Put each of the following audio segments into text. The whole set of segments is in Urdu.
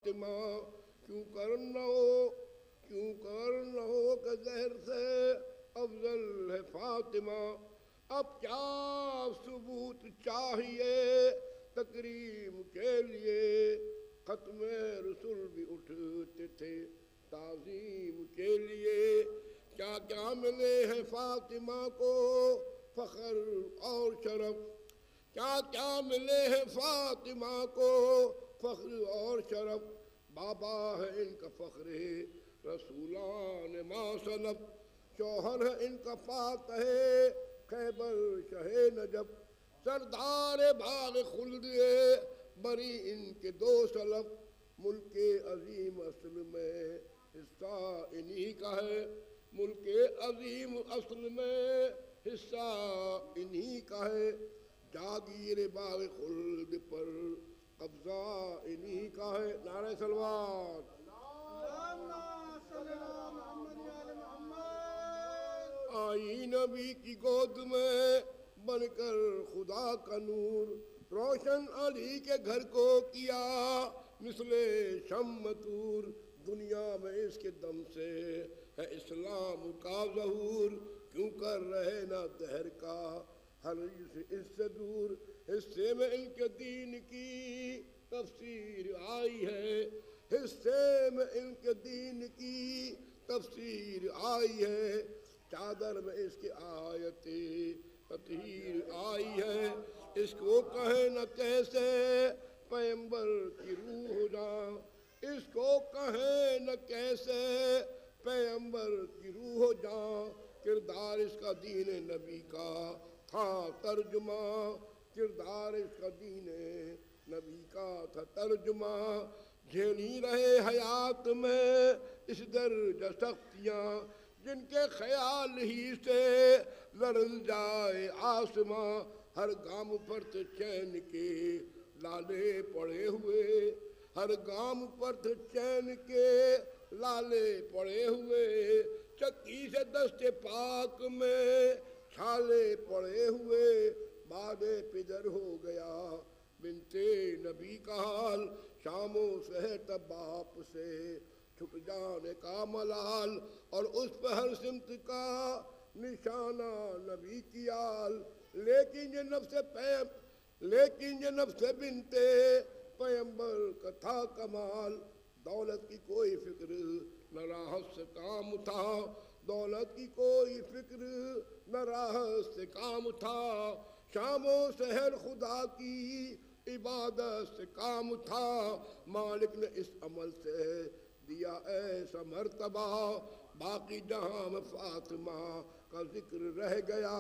فاطمہ کیوں کر نہ ہو کہ زہر سے افضل ہے فاطمہ. اب کیا ثبوت چاہیے تکریم کے لیے. ختم رسول بھی اٹھتے تھے تعظیم کے لیے. کیا کیا ملے ہیں فاطمہ کو فخر اور شرف. کیا کیا ملے ہیں فاطمہ کو فخر اور شرف. بابا ہے ان کا فخر رسولان ما سلف. شوہر ہے ان کا فاتح خیبر شہ نجف. سردار باغ خلد بری ان کے دو سلف. ملک عظیم اصل میں حصہ انہی کا ہے. ملک عظیم اصل میں حصہ انہی کا ہے. جاگیر باغ خلد پر قبضہ انہی کا ہے. نعرہ صلوات. آئی نبی کی گود میں بن کر خدا کا نور. روشن علی کے گھر کو کیا مثل شمع طور. دنیا میں اس کے دم سے ہے اسلام کا ظہور. کیوں کر رہے نہ دہر کا ہر اس سے دور. حصے میں ان کے دین کی تفسیر آئی ہے. حصے میں ان کے دین کی تفسیر آئی ہے. چادر میں اس کی آیت تطہیر آئی ہے. اس کو کہے نہ کیسے پیغمبر کی روح جاں. اس کو کہے نہ کیسے پیغمبر کی روح جاں. کردار اس کا دین نبی کا تھا ترجمہ. کردار اس کا دین نبی کا تھا ترجمہ. جھیلی رہے حیات میں اس درجہ سختیاں. جن کے خیال ہی سے لرز جائے آسماں. ہر گام پر تو چین کے لالے پڑے ہوئے. ہر گام پر تو چین کے لالے پڑے ہوئے. چکی سے دست پاک میں چھالے پڑے ہوئے. بعد پدر ہو گیا بنتے نبی کا حال. شام و سحر تب باپ سے چھٹ جانے کا ملال. اور اس پہ ہر سمت کا نشانہ نبی کی آل. لیکن یہ نفس بنتے پیغمبر کا تھا کمال. دولت کی کوئی فکر نہ راحت سے کام تھا. دولت کی کوئی فکر نہ راحت سے کام تھا. شام و سحر خدا کی عبادت سے کام تھا. مالک نے اس عمل سے دیا ایسا مرتبہ. باقی جہاں میں فاطمہ کا ذکر رہ گیا.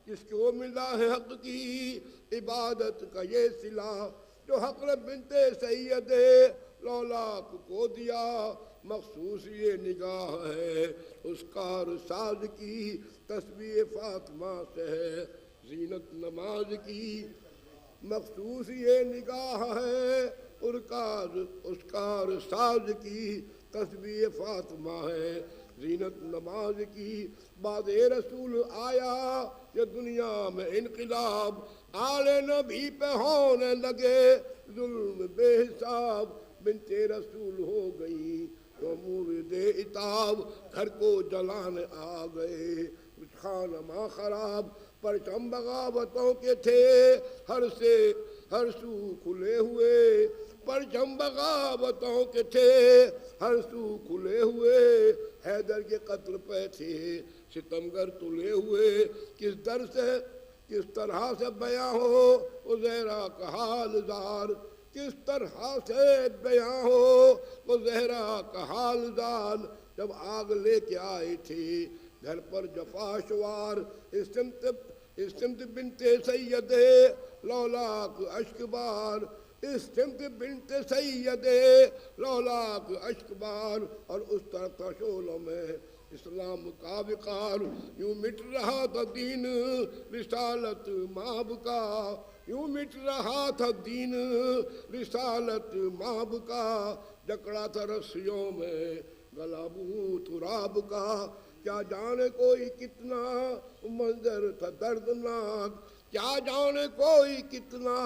جس کو ملا ہے حق کی عبادت کا یہ صلہ. جو حق بنت سید لولاک کو دیا. مخصوص یہ نگاہ ہے اس کار ساز کی. تسبیح فاطمہ سے ہے زینت نماز کی. مخصوص یہ نگاہ ہے اس کار ساز کی. تسبیح فاطمہ ہے زینت نماز کی. بعد رسول آیا یہ دنیا میں انقلاب. آل نبی پہ ہونے لگے ظلم بے حساب. بنت رسول ہو گئی تو مورد عتاب. گھر کو جلانے آ گئے خانہ خراب. پرچم بغاوتوں کے تھے ہر سو کھلے ہوئے. پرچم بغاوتوں کے تھے ہر سو کھلے ہوئے. حیدر کے قتل پہ تھے ستمگر تلے ہوئے. کس طرح سے بیاں ہو عزیرہ کا حال زار. کس طرح سے بیاں ہو وہ زہرا کا حال زال. جب آگ لے کے آئی تھی گھر پر جفا شوار. اس سمت بنت سید لولاک اشک بار. اس سمت بنت سید لولاک اشک بار. اور اس طرف تھا شعلوں میں اسلام کا وقار. یوں مٹ رہا تھا دین رسالت ماب کا. یوں مٹ رہا تھا دین رسالت ماب کا. جکڑا تھا رسیوں میں گلابو تراب کا. کیا جانے کوئی کتنا منظر تھا دردناک. کیا جانے کوئی کتنا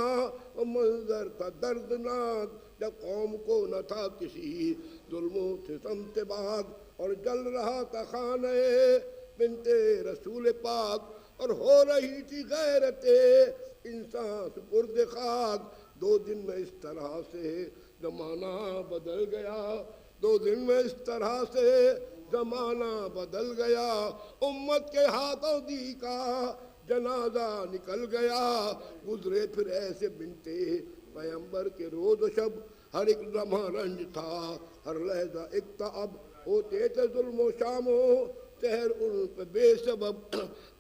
منظر تھا دردناک. جب قوم کو نہ تھا کسی ظلم و ستم سے باغ اور جل رہا تھا خانہ بنت رسول پاک اور ہو رہی تھی غیرت انسان سپرد خاک. 2 دن میں اس طرح سے زمانہ بدل گیا, 2 دن میں اس طرح سے زمانہ بدل گیا. امت کے ہاتھوں دی کا جنازہ نکل گیا. گزرے پھر ایسے بنتے پیغمبر کے روز و شب, ہر ایک لمحہ رنج تھا, ہر لحظہ ایک تعب, ہوتے تھے ظلم و شام و سحر ان پہ بے سبب.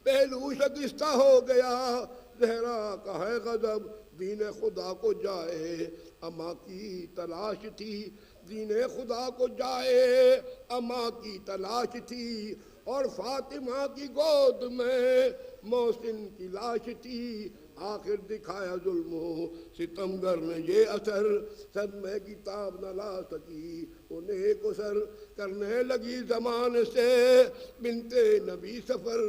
پہلو شکستہ ہو گیا, زہرا کا ہے غضب, دین خدا کو جائے اما کی تلاش تھی, دین خدا کو جائے اما کی تلاش تھی. اور فاطمہ کی گود میں محسن کی لاش تھی. آخر دکھایا ظلم و ستمگر نے یہ اثر, صدمے کی تاب نہ لا سکی انہیں کو سر. کرنے لگی زمان سے بنت نبی سفر,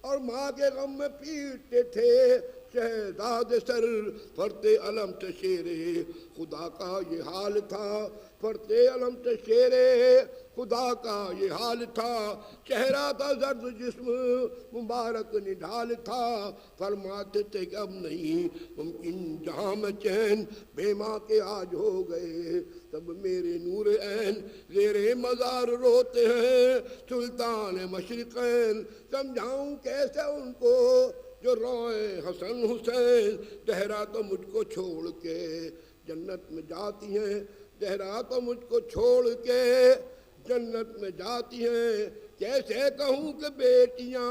اور ماں کے غم میں پیٹتے تھے شہزاد سر. فرتے علم سے شیرے خدا کا یہ حال تھا, فرتے علم سے شیرے خدا کا یہ حال تھا. چہرہ تھا زرد جسم مبارک نڈھال تھا. فرماتے تھے کہ اب نہیں ممکن جہاں میں چین, بے ماں کے آج ہو گئے تب میرے نور عین. زیر مزار روتے ہیں سلطان مشرقین, سمجھاؤں کیسے ان کو جو روئے حسن حسین. زہرا تو مجھ کو چھوڑ کے جنت میں جاتی ہیں, زہرا تو مجھ کو چھوڑ کے جنت میں جاتی ہیں. کیسے کہوں کہ بیٹیاں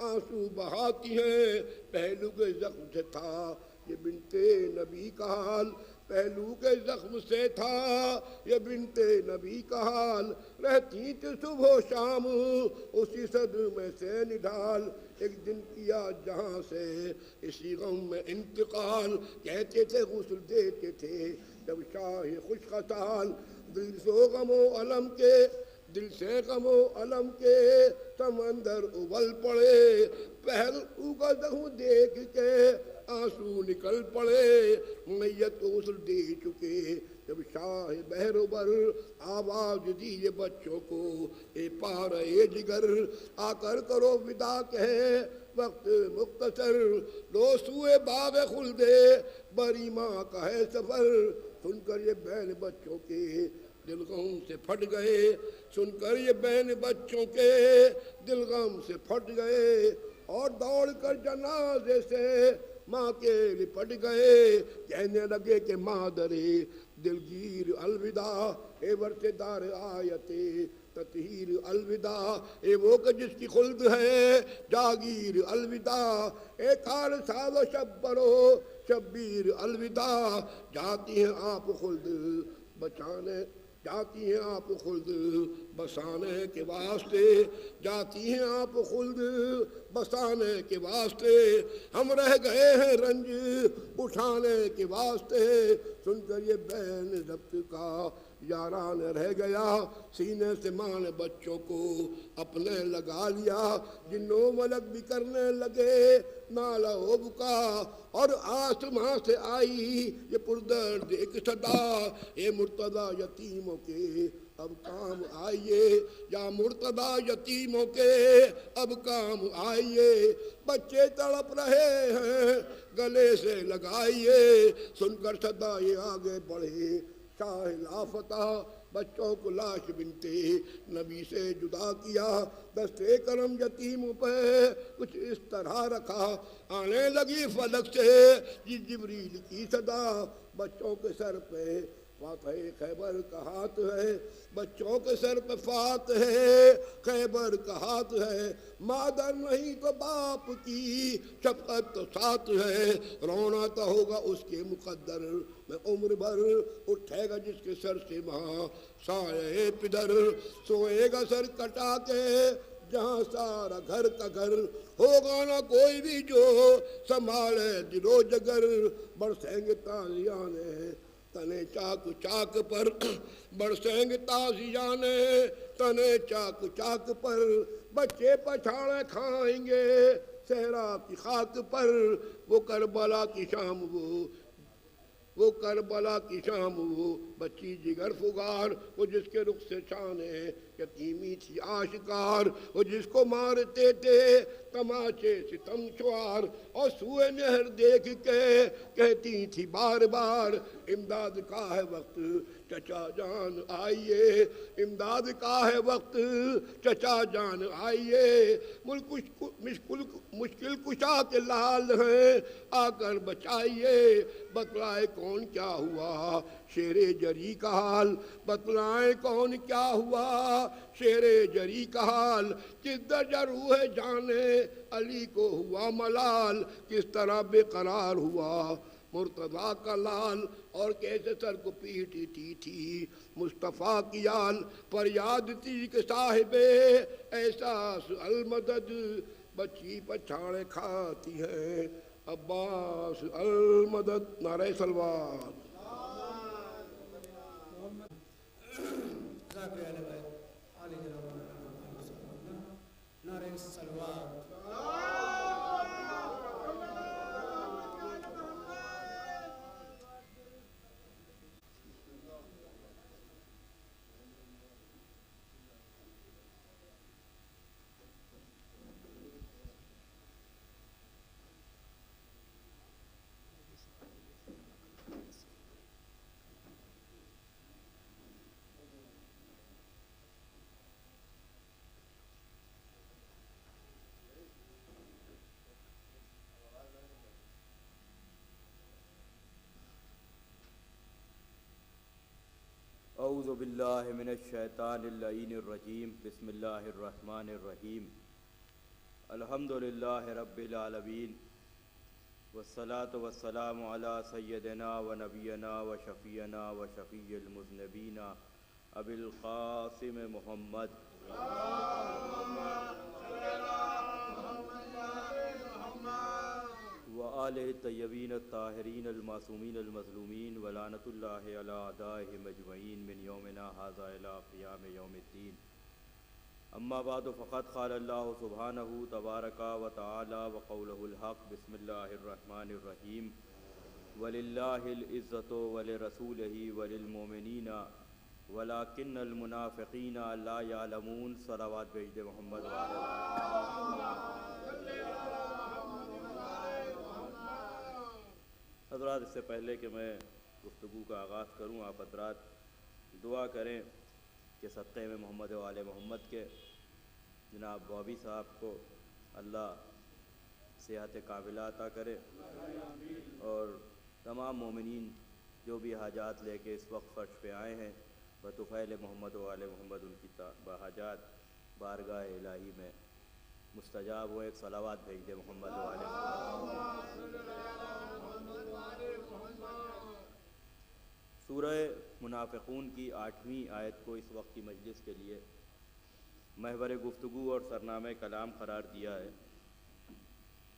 آنسو بہاتی ہیں. پہلو کے زخم سے تھا یہ بنت نبی کا حال, پہلو کے زخم سے تھا یہ بنت نبی کا حال. رہتی تھی صبح و شام اسی صدمے سے نڈھال. ایک دن کیا جہاں سے اسی غم میں انتقال. کہتے تھے غسل دیتے تھے جب شاہ خوش خصال. دل سے غم و علم کے, دل سے غم و علم کے سمندر ابل پڑے. پہلو کا زخم دیکھ کے آنسو نکل پڑے. میت غسل دے چکے جب شاہ بحر بر, آواز دیے بچوں کو اے پارے جگر, آ کر کرو ودا کہے وقت مختصر. لو سوئے باغ خلدے بری ماں کا ہے سفر. سن کر یہ بہن بچوں کے دل غم سے پھٹ گئے, سن کر یہ بہن بچوں کے دل غم سے پھٹ گئے. اور دوڑ کر جنازے سے ماں کے لپٹ گئے. کہنے لگے کہ مادرے دلگیر الوداع, اے ورثے دار آیت تطہیر الوداع. اے وہ کہ جس کی خلد ہے جاگیر الوداع. اے کار ساز و شبرو شبیر الوداع. جاتی ہیں آپ خلد بچانے, جاتی ہیں آپ خلد بسانے کے واسطے, جاتی ہیں آپ خلد بسانے کے واسطے. ہم رہ گئے ہیں رنج اٹھانے کے واسطے. سن کر یہ بین ضبط کا یاران رہ گیا, سینے سے ماں نے بچوں کو اپنے لگا لیا. جنوں ملک بھی کرنے لگے نالا و بکا, اور آسماں سے آئی یہ پردرد ایک صدا. اے مرتضیٰ یتیموں کے اب کام آئیے, یا مرتضیٰ یتیموں کے اب کام آئیے. بچے تڑپ رہے ہیں گلے سے لگائیے. سن کر صدا یہ آگے بڑھے شاہ لافتہ, بچوں کو لاش بنتے نبی سے جدا کیا. دستے کرم یتیموں پہ کچھ اس طرح رکھا. آنے لگی فلک سے یہ جبریل کی صدا. بچوں کے سر پہ فاتح خیبر کا ہاتھ ہے, بچوں کے سر پہ فاتح خیبر کا ہاتھ ہے. مادر نہیں تو باپ کی شفقت تو ساتھ ہے. رونا تو ہوگا اس کے مقدر میں عمر بھر, اٹھے گا جس کے سر سے ماں سایہ پدر. سوئے گا سر کٹا کے جہاں سارا گھر کا گھر. ہوگا نہ کوئی بھی جو سنبھالے دل و جگر. برسیں گے تازیانے تنے چاک چاک پر, برسیں گے تازیانے تنے چاک چاک پر. بچے پچھاڑے کھائیں گے صحرا کی خاک پر. وہ کربلا کی شام وہ وہ کربلا کی شام وہ بچی جگر فگار، وہ جس کے رخ سے شانے یتیمی تھی آشکار، وہ جس کو مارتے تھے تماچے ستم چوار، اور سوئے نہر دیکھ کے کہتی تھی بار بار امداد کا ہے وقت چچا جان آئیے، امداد کا ہے وقت چچا جان آئیے، مشکل کشا کے لال ہیں آ کر بچائیے، بتلائے کون کیا ہوا شیر جری کا حال، بتلائیں کون کیا ہوا شیر جری کا حال، کس درجہ روح جانے علی کو ہوا ملال، کس طرح بے قرار ہوا مرتضیٰ کا لال، اور کیسے سر کو پیٹتی تھی مصطفیٰ کی آل، پر یاد تھی کہ صاحب احساس المدد بچی پچھاڑے کھاتی ہے عباس المدد۔ نعرہ صلوات۔ اعوذ باللہ من الشیطان اللعین الرجیم، بسم اللہ الرحمن الرحیم، الحمدللہ رب العالمین، والصلاة والسلام علی سیدنا و نبینا و شفیعنا و شفیع المذنبین ابی القاسم محمد وآلہ الطیبین الطاہرین المعصومین المظلومین ولعنۃ اللہ علی اعدائہم اجمعین من یومنا ھذا الی قیام یوم الدین۔ اما بعد فقد قال اللہ سبحانہ تبارک و تعالی وقولہ الحق، بسم اللہ الرحمن الرحیم، وللہ العزۃ ولرسولہ وللمؤمنین ولکن المنافقین لا یعلمون۔ صلوات بھیج دے محمد حضرات۔ اس سے پہلے کہ میں گفتگو کا آغاز کروں، آپ حضرات دعا کریں کہ صدقے میں محمد و آل محمد کے جناب بابی صاحب کو اللہ صحت کاملہ عطا کرے، اور تمام مومنین جو بھی حاجات لے کے اس وقت فرش پہ آئے ہیں بطفیل محمد و آل محمد، ان کی حاجات بارگاہ الہی میں مستجاب ہو۔ ایک صلوات بھیج دے محمد و آل محمد۔ سورہ منافقون کی 8ویں آیت کو اس وقت کی مجلس کے لیے محور گفتگو اور سرنامہ کلام قرار دیا ہے۔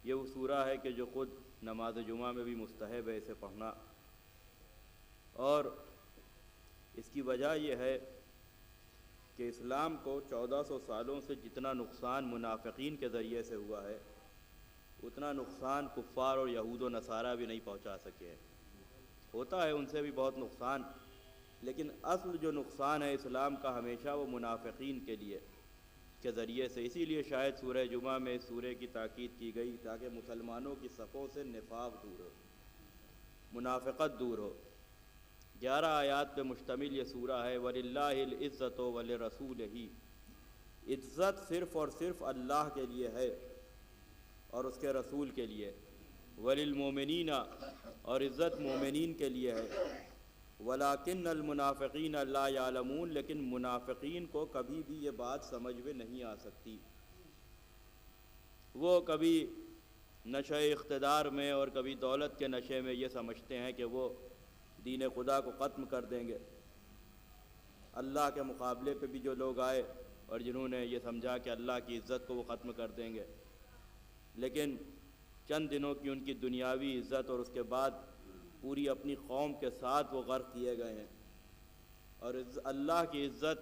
یہ وہ سورہ ہے کہ جو خود نماز جمعہ میں بھی مستحب ہے اسے پڑھنا، اور اس کی وجہ یہ ہے کہ اسلام کو 1400 سالوں سے جتنا نقصان منافقین کے ذریعے سے ہوا ہے اتنا نقصان کفار اور یہود و نصارہ بھی نہیں پہنچا سکے ہیں۔ ہوتا ہے ان سے بھی بہت نقصان، لیکن اصل جو نقصان ہے اسلام کا ہمیشہ وہ منافقین کے لیے کے ذریعے سے۔ اسی لیے شاید سورہ جمعہ میں اس سورہ کی تاکید کی گئی تاکہ مسلمانوں کی صفوں سے نفاق دور ہو، منافقت دور ہو۔ 11 آیات پہ مشتمل یہ سورہ ہے۔ وَلِلَّهِ الْعِزَّةُ وَلِرَسُولِهِ، عزت صرف اور صرف اللہ کے لیے ہے اور اس کے رسول کے لیے۔ وَلِلْمُؤْمِنِينَ، اور عزت مومنین کے لیے ہے۔ وَلَٰكِنَّ الْمُنَافِقِينَ لَا يَعْلَمُونَ، لیکن منافقین کو کبھی بھی یہ بات سمجھ میں نہیں آ سکتی۔ وہ کبھی نشہ اقتدار میں اور کبھی دولت کے نشے میں یہ سمجھتے ہیں کہ وہ دین خدا کو ختم کر دیں گے۔ اللہ کے مقابلے پہ بھی جو لوگ آئے اور جنہوں نے یہ سمجھا کہ اللہ کی عزت کو وہ ختم کر دیں گے، لیکن چند دنوں کی ان کی دنیاوی عزت اور اس کے بعد پوری اپنی قوم کے ساتھ وہ غرق کیے گئے ہیں۔ اور اللہ کی عزت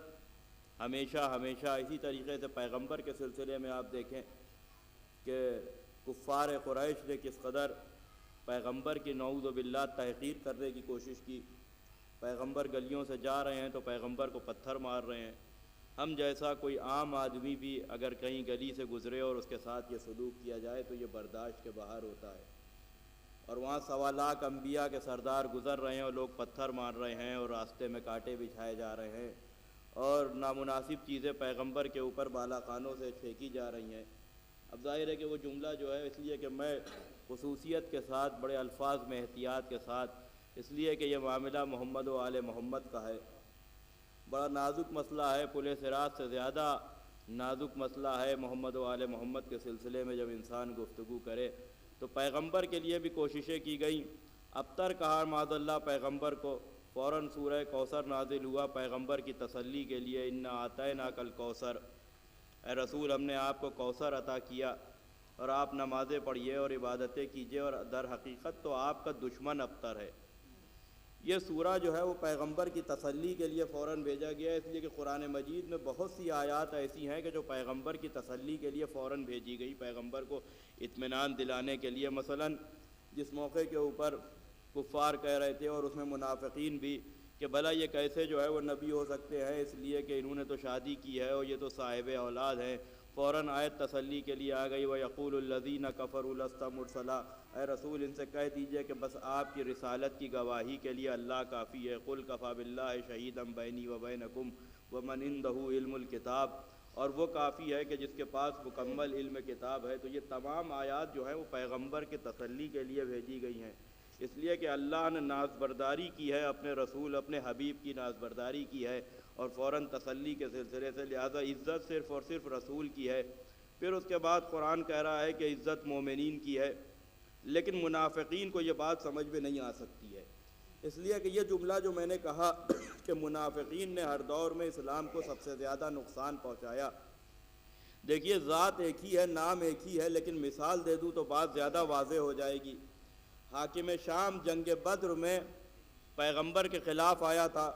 ہمیشہ ہمیشہ اسی طریقے سے پیغمبر کے سلسلے میں آپ دیکھیں کہ کفار قریش نے کس قدر پیغمبر کی نعوذ باللہ تحقیر کرنے کی کوشش کی. پیغمبر گلیوں سے جا رہے ہیں تو پیغمبر کو پتھر مار رہے ہیں. ہم جیسا کوئی عام آدمی بھی اگر کہیں گلی سے گزرے اور اس کے ساتھ یہ سلوک کیا جائے تو یہ برداشت کے باہر ہوتا ہے. اور وہاں 1.25 لاکھ انبیاء کے سردار گزر رہے ہیں اور لوگ پتھر مار رہے ہیں اور راستے میں کانٹے بچھائے جا رہے ہیں اور نامناسب چیزیں پیغمبر کے اوپر بالا خانوں سے پھینکی جا رہی ہیں. اب ظاہر ہے کہ وہ جملہ جو ہے اس لیے کہ میں خصوصیت کے ساتھ بڑے الفاظ میں احتیاط کے ساتھ، اس لیے کہ یہ معاملہ محمد و آل محمد کا ہے، بڑا نازک مسئلہ ہے. پل صراط سے زیادہ نازک مسئلہ ہے محمد و آل محمد کے سلسلے میں جب انسان گفتگو کرے. تو پیغمبر کے لیے بھی کوششیں کی گئیں. ابتر کہا معاذ اللہ پیغمبر کو. فوراً سورہ کوثر نازل ہوا پیغمبر کی تسلی کے لیے، انا اعطیناک الکوثر، اے رسول ہم نے آپ کو کوثر عطا کیا اور آپ نمازیں پڑھیے اور عبادتیں کیجیے، اور در حقیقت تو آپ کا دشمن ابتر ہے. یہ سورہ جو ہے وہ پیغمبر کی تسلی کے لیے فوراً بھیجا گیا ہے، اس لیے کہ قرآن مجید میں بہت سی آیات ایسی ہیں کہ جو پیغمبر کی تسلی کے لیے فوراً بھیجی گئی، پیغمبر کو اطمینان دلانے کے لیے. مثلاً جس موقع کے اوپر کفار کہہ رہے تھے اور اس میں منافقین بھی کہ بھلا یہ کیسے جو ہے وہ نبی ہو سکتے ہیں، اس لیے کہ انہوں نے تو شادی کی ہے اور یہ تو صاحب اولاد ہیں. فوراً آیت تسلی کے لیے آ گئی، وَيَقُولُ الَّذِينَ كَفَرُوا لَسْتَ مُرْسَلًا، اے رسول ان سے کہہ دیجئے کہ بس آپ کی رسالت کی گواہی کے لیے اللہ کافی ہے. قُلْ كَفَىٰ بِاللَّهِ شَهِيدًا بَيْنِي وَبَيْنَكُمْ وَمَنْ عِندَهُ عِلْمُ الْكِتَابِ، اور وہ کافی ہے کہ جس کے پاس مکمل علم کتاب ہے. تو یہ تمام آیات جو ہیں وہ پیغمبر کی تسلی کے لیے بھیجی گئی ہیں، اس لیے کہ اللہ نے نازبرداری کی ہے، اپنے رسول اپنے حبیب کی نازبرداری کی ہے اور فوراً تسلی کے سلسلے سے، لہذا عزت صرف اور صرف رسول کی ہے. پھر اس کے بعد قرآن کہہ رہا ہے کہ عزت مومنین کی ہے، لیکن منافقین کو یہ بات سمجھ میں نہیں آ سکتی ہے، اس لیے کہ یہ جملہ جو میں نے کہا کہ منافقین نے ہر دور میں اسلام کو سب سے زیادہ نقصان پہنچایا. دیکھیے ذات ایک ہی ہے، نام ایک ہی ہے، لیکن مثال دے دوں تو بات زیادہ واضح ہو جائے گی. حاکم شام جنگ بدر میں پیغمبر کے خلاف آیا تھا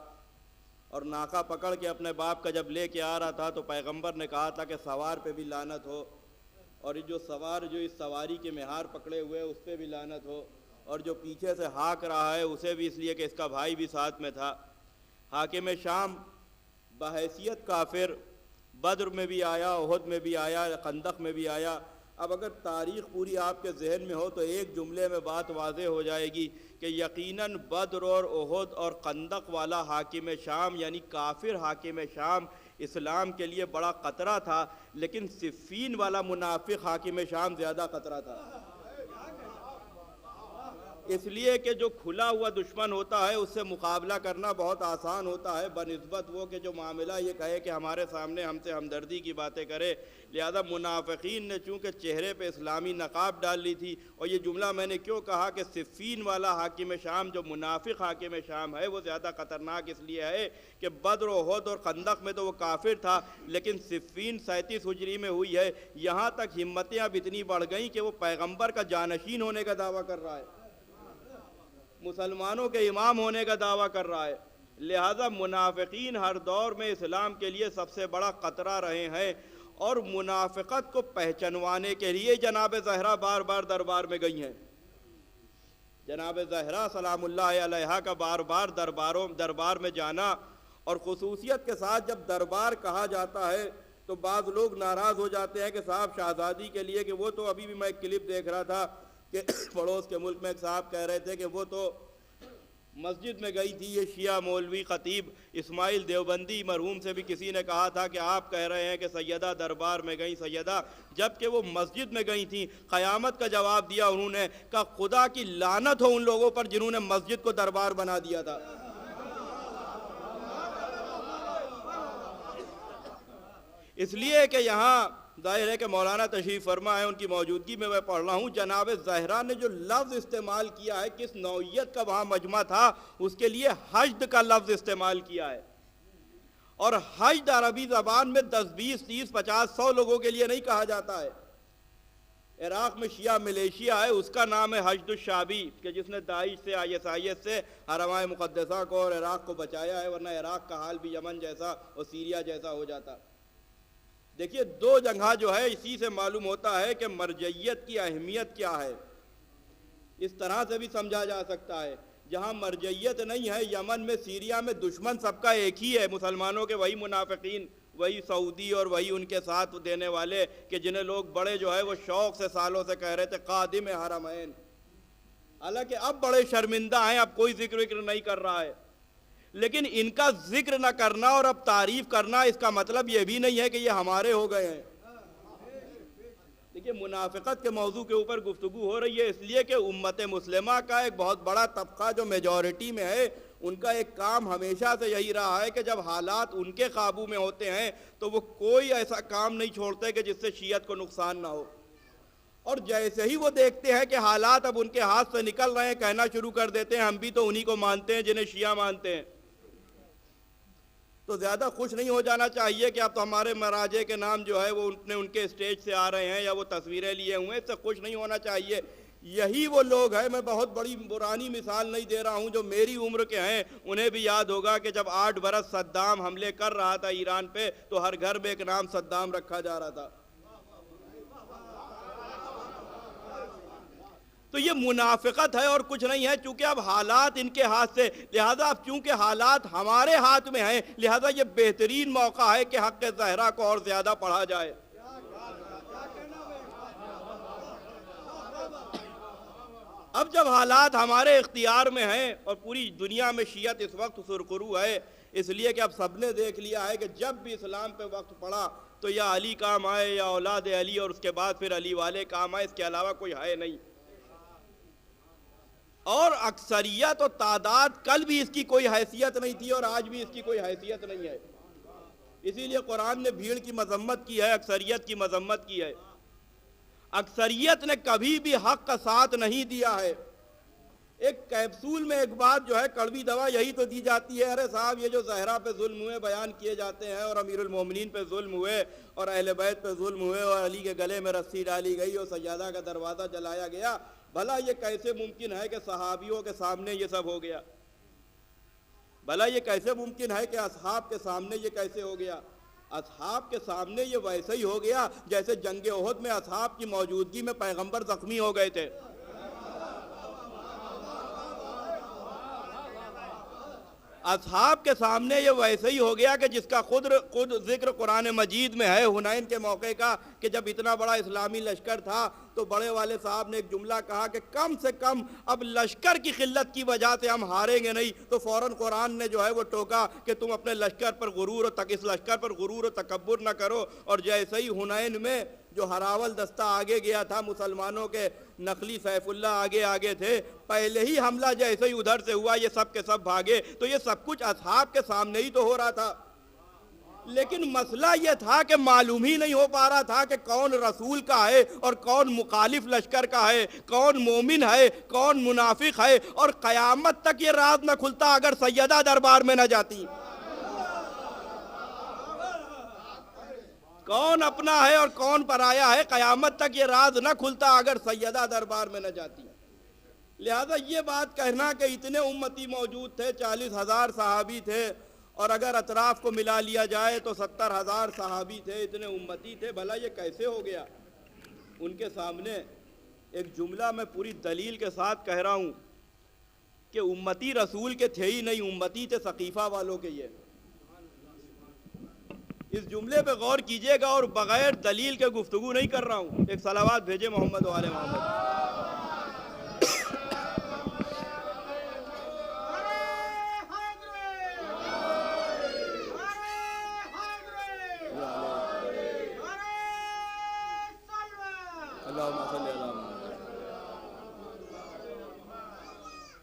اور ناکہ پکڑ کے اپنے باپ کا جب لے کے آ رہا تھا تو پیغمبر نے کہا تھا کہ سوار پہ بھی لعنت ہو، اور جو سوار جو اس سواری کے مہار پکڑے ہوئے اس پہ بھی لعنت ہو، اور جو پیچھے سے ہانک رہا ہے اسے بھی، اس لیے کہ اس کا بھائی بھی ساتھ میں تھا. حاکم شام بحیثیت کافر بدر میں بھی آیا، احد میں بھی آیا، خندق میں بھی آیا. اب اگر تاریخ پوری آپ کے ذہن میں ہو تو ایک جملے میں بات واضح ہو جائے گی کہ یقیناً بدر اور احد اور خندق والا حاکم شام یعنی کافر حاکم شام اسلام کے لیے بڑا خطرہ تھا، لیکن صفین والا منافق حاکم شام زیادہ خطرہ تھا. اس لیے کہ جو کھلا ہوا دشمن ہوتا ہے اس سے مقابلہ کرنا بہت آسان ہوتا ہے بنسبت وہ کہ جو معاملہ یہ کہے کہ ہمارے سامنے ہم سے ہمدردی کی باتیں کرے. لہذا منافقین نے چونکہ چہرے پہ اسلامی نقاب ڈال لی تھی، اور یہ جملہ میں نے کیوں کہا کہ صفین والا حاکم شام جو منافق حاکم شام ہے وہ زیادہ خطرناک اس لیے ہے کہ بدر و احد اور خندق میں تو وہ کافر تھا، لیکن صفین 37 ہجری میں ہوئی ہے. یہاں تک ہمتیں اب اتنی بڑھ گئیں کہ وہ پیغمبر کا جانشین ہونے کا دعویٰ کر رہا ہے، مسلمانوں کے امام ہونے کا دعویٰ کر رہا ہے. لہذا منافقین ہر دور میں اسلام کے لیے سب سے بڑا خطرہ رہے ہیں، اور منافقت کو پہچنوانے کے لیے جناب زہرا بار بار دربار میں گئی ہیں. جناب زہرا سلام اللہ علیہا کا بار بار دربار میں جانا، اور خصوصیت کے ساتھ جب دربار کہا جاتا ہے تو بعض لوگ ناراض ہو جاتے ہیں کہ صاحب شہزادی کے لیے، کہ وہ تو ابھی بھی میں ایک کلپ دیکھ رہا تھا کہ پڑوس کے ملک میں ایک صاحب کہہ رہے تھے کہ وہ تو مسجد میں گئی تھی. یہ شیعہ مولوی خطیب اسماعیل دیوبندی مرحوم سے بھی کسی نے کہا تھا کہ آپ کہہ رہے ہیں کہ سیدہ دربار میں گئیں سیدہ، جبکہ وہ مسجد میں گئی تھیں. قیامت کا جواب دیا انہوں نے، کہ خدا کی لعنت ہو ان لوگوں پر جنہوں نے مسجد کو دربار بنا دیا تھا. اس لیے کہ یہاں ظاہر ہے کہ مولانا تشریف فرما ہے، ان کی موجودگی میں پڑھ رہا ہوں. جناب زہرا نے جو لفظ استعمال کیا ہے، کس نوعیت کا وہاں مجمع تھا، اس کے لیے حشد کا لفظ استعمال کیا ہے. اور حشد عربی زبان میں 10 20 30 50 100 لوگوں کے لیے نہیں کہا جاتا ہے. عراق میں شیعہ ملیشیا ہے، اس کا نام ہے حشد الشعبی، کہ جس نے داعش سے ISIS سے حرمائے مقدسہ کو اور عراق کو بچایا ہے، ورنہ عراق کا حال بھی یمن جیسا اور سیریا جیسا ہو جاتا. دیکھیے دو جگہ جو ہے اسی سے معلوم ہوتا ہے کہ مرجعیت کی اہمیت کیا ہے. اس طرح سے بھی سمجھا جا سکتا ہے، جہاں مرجعیت نہیں ہے، یمن میں سیریا میں دشمن سب کا ایک ہی ہے، مسلمانوں کے وہی منافقین، وہی سعودی اور وہی ان کے ساتھ دینے والے کہ جنہیں لوگ بڑے جو ہے وہ شوق سے سالوں سے کہہ رہے تھے قادم حرمین، حالانکہ اب بڑے شرمندہ ہیں، اب کوئی ذکر نہیں کر رہا ہے، لیکن ان کا ذکر نہ کرنا اور اب تعریف کرنا اس کا مطلب یہ بھی نہیں ہے کہ یہ ہمارے ہو گئے ہیں۔ دیکھیے منافقت کے موضوع کے اوپر گفتگو ہو رہی ہے اس لیے کہ امت مسلمہ کا ایک بہت بڑا طبقہ جو میجورٹی میں ہے، ان کا ایک کام ہمیشہ سے یہی رہا ہے کہ جب حالات ان کے قابو میں ہوتے ہیں تو وہ کوئی ایسا کام نہیں چھوڑتے کہ جس سے شیعت کو نقصان نہ ہو، اور جیسے ہی وہ دیکھتے ہیں کہ حالات اب ان کے ہاتھ سے نکل رہے ہیں، کہنا شروع کر دیتے ہیں ہم بھی تو انہی کو مانتے ہیں جنہیں شیعہ مانتے ہیں۔ تو زیادہ خوش نہیں ہو جانا چاہیے کہ اب تو ہمارے مراجع کے نام جو ہے وہ ان کے اسٹیج سے آ رہے ہیں یا وہ تصویریں لیے ہوئے ہیں، اس سے خوش نہیں ہونا چاہیے۔ یہی وہ لوگ ہیں، میں بہت بڑی پرانی مثال نہیں دے رہا ہوں، جو میری عمر کے ہیں، انہیں بھی یاد ہوگا کہ جب 8 برس صدام حملے کر رہا تھا ایران پہ تو ہر گھر میں ایک نام صدام رکھا جا رہا تھا۔ تو یہ منافقت ہے اور کچھ نہیں ہے، چونکہ اب حالات ان کے ہاتھ سے، لہذا اب چونکہ حالات ہمارے ہاتھ میں ہیں، لہذا یہ بہترین موقع ہے کہ حق زہرا کو اور زیادہ پڑھا جائے۔ اب جب حالات ہمارے اختیار میں ہیں اور پوری دنیا میں شیعت اس وقت سرخرو ہے، اس لیے کہ اب سب نے دیکھ لیا ہے کہ جب بھی اسلام پہ وقت پڑا تو یا علی کام آئے یا اولاد علی، اور اس کے بعد پھر علی والے کام آئے، اس کے علاوہ کوئی ہے نہیں۔ اور اکثریت و تعداد کل بھی اس کی کوئی حیثیت نہیں تھی اور آج بھی اس کی کوئی حیثیت نہیں ہے، اسی لیے قرآن نے بھیڑ کی مذمت کی ہے، اکثریت کی مذمت کی ہے۔ اکثریت نے کبھی بھی حق کا ساتھ نہیں دیا ہے۔ ایک کیپسول میں ایک بات جو ہے، کڑوی دوا یہی تو دی جاتی ہے، ارے صاحب یہ جو زہرا پہ ظلم ہوئے بیان کیے جاتے ہیں اور امیر المومنین پہ ظلم ہوئے اور اہل بیت پہ ظلم ہوئے اور علی کے گلے میں رسی ڈالی گئی اور سجادہ کا دروازہ جلایا گیا، بھلا یہ کیسے ممکن ہے کہ صحابیوں کے سامنے یہ سب ہو گیا؟ بھلا یہ کیسے ممکن ہے کہ اصحاب کے سامنے یہ کیسے ہو گیا؟ اصحاب کے سامنے یہ ویسے ہی ہو گیا جیسے جنگ احد میں اصحاب کی موجودگی میں پیغمبر زخمی ہو گئے تھے۔ اصحاب کے سامنے یہ ویسے ہی ہو گیا کہ جس کا خود ذکر قرآن مجید میں ہے، حنین کے موقع کا، کہ جب اتنا بڑا اسلامی لشکر تھا تو بڑے والے صاحب نے ایک جملہ کہا کہ کم سے کم اب لشکر کی قلت کی وجہ سے ہم ہاریں گے نہیں، تو فوراً قرآن نے جو ہے وہ ٹوکا کہ تم اپنے لشکر پر غرور اس لشکر پر غرور و تکبر نہ کرو۔ اور جیسے ہی حنین میں جو ہراول دستہ آگے گیا تھا، مسلمانوں کے نقلی سیف اللہ آگے تھے، پہلے ہی حملہ جیسے ہی ادھر سے ہوا یہ سب کے سب بھاگے، تو یہ سب کچھ اصحاب کے سامنے ہی تو ہو رہا تھا۔ لیکن مسئلہ یہ تھا کہ معلوم ہی نہیں ہو پا رہا تھا کہ کون رسول کا ہے اور کون مخالف لشکر کا ہے، کون مومن ہے کون منافق ہے، اور قیامت تک یہ راز نہ کھلتا اگر سیدہ دربار میں نہ جاتی۔ کون اپنا ہے اور کون پرایا ہے، قیامت تک یہ راز نہ کھلتا اگر سیدہ دربار میں نہ جاتی۔ لہذا یہ بات کہنا کہ اتنے امتی موجود تھے، 40,000 صحابی تھے، اور اگر اطراف کو ملا لیا جائے تو 70,000 صحابی تھے، اتنے امتی تھے، بھلا یہ کیسے ہو گیا؟ ان کے سامنے ایک جملہ میں پوری دلیل کے ساتھ کہہ رہا ہوں کہ امتی رسول کے تھے ہی نہیں، امتی تھے ثقیفہ والوں کے۔ یہ اس جملے پہ غور کیجئے گا، اور بغیر دلیل کے گفتگو نہیں کر رہا ہوں۔ ایک صلوات بھیجے محمد و آل محمد۔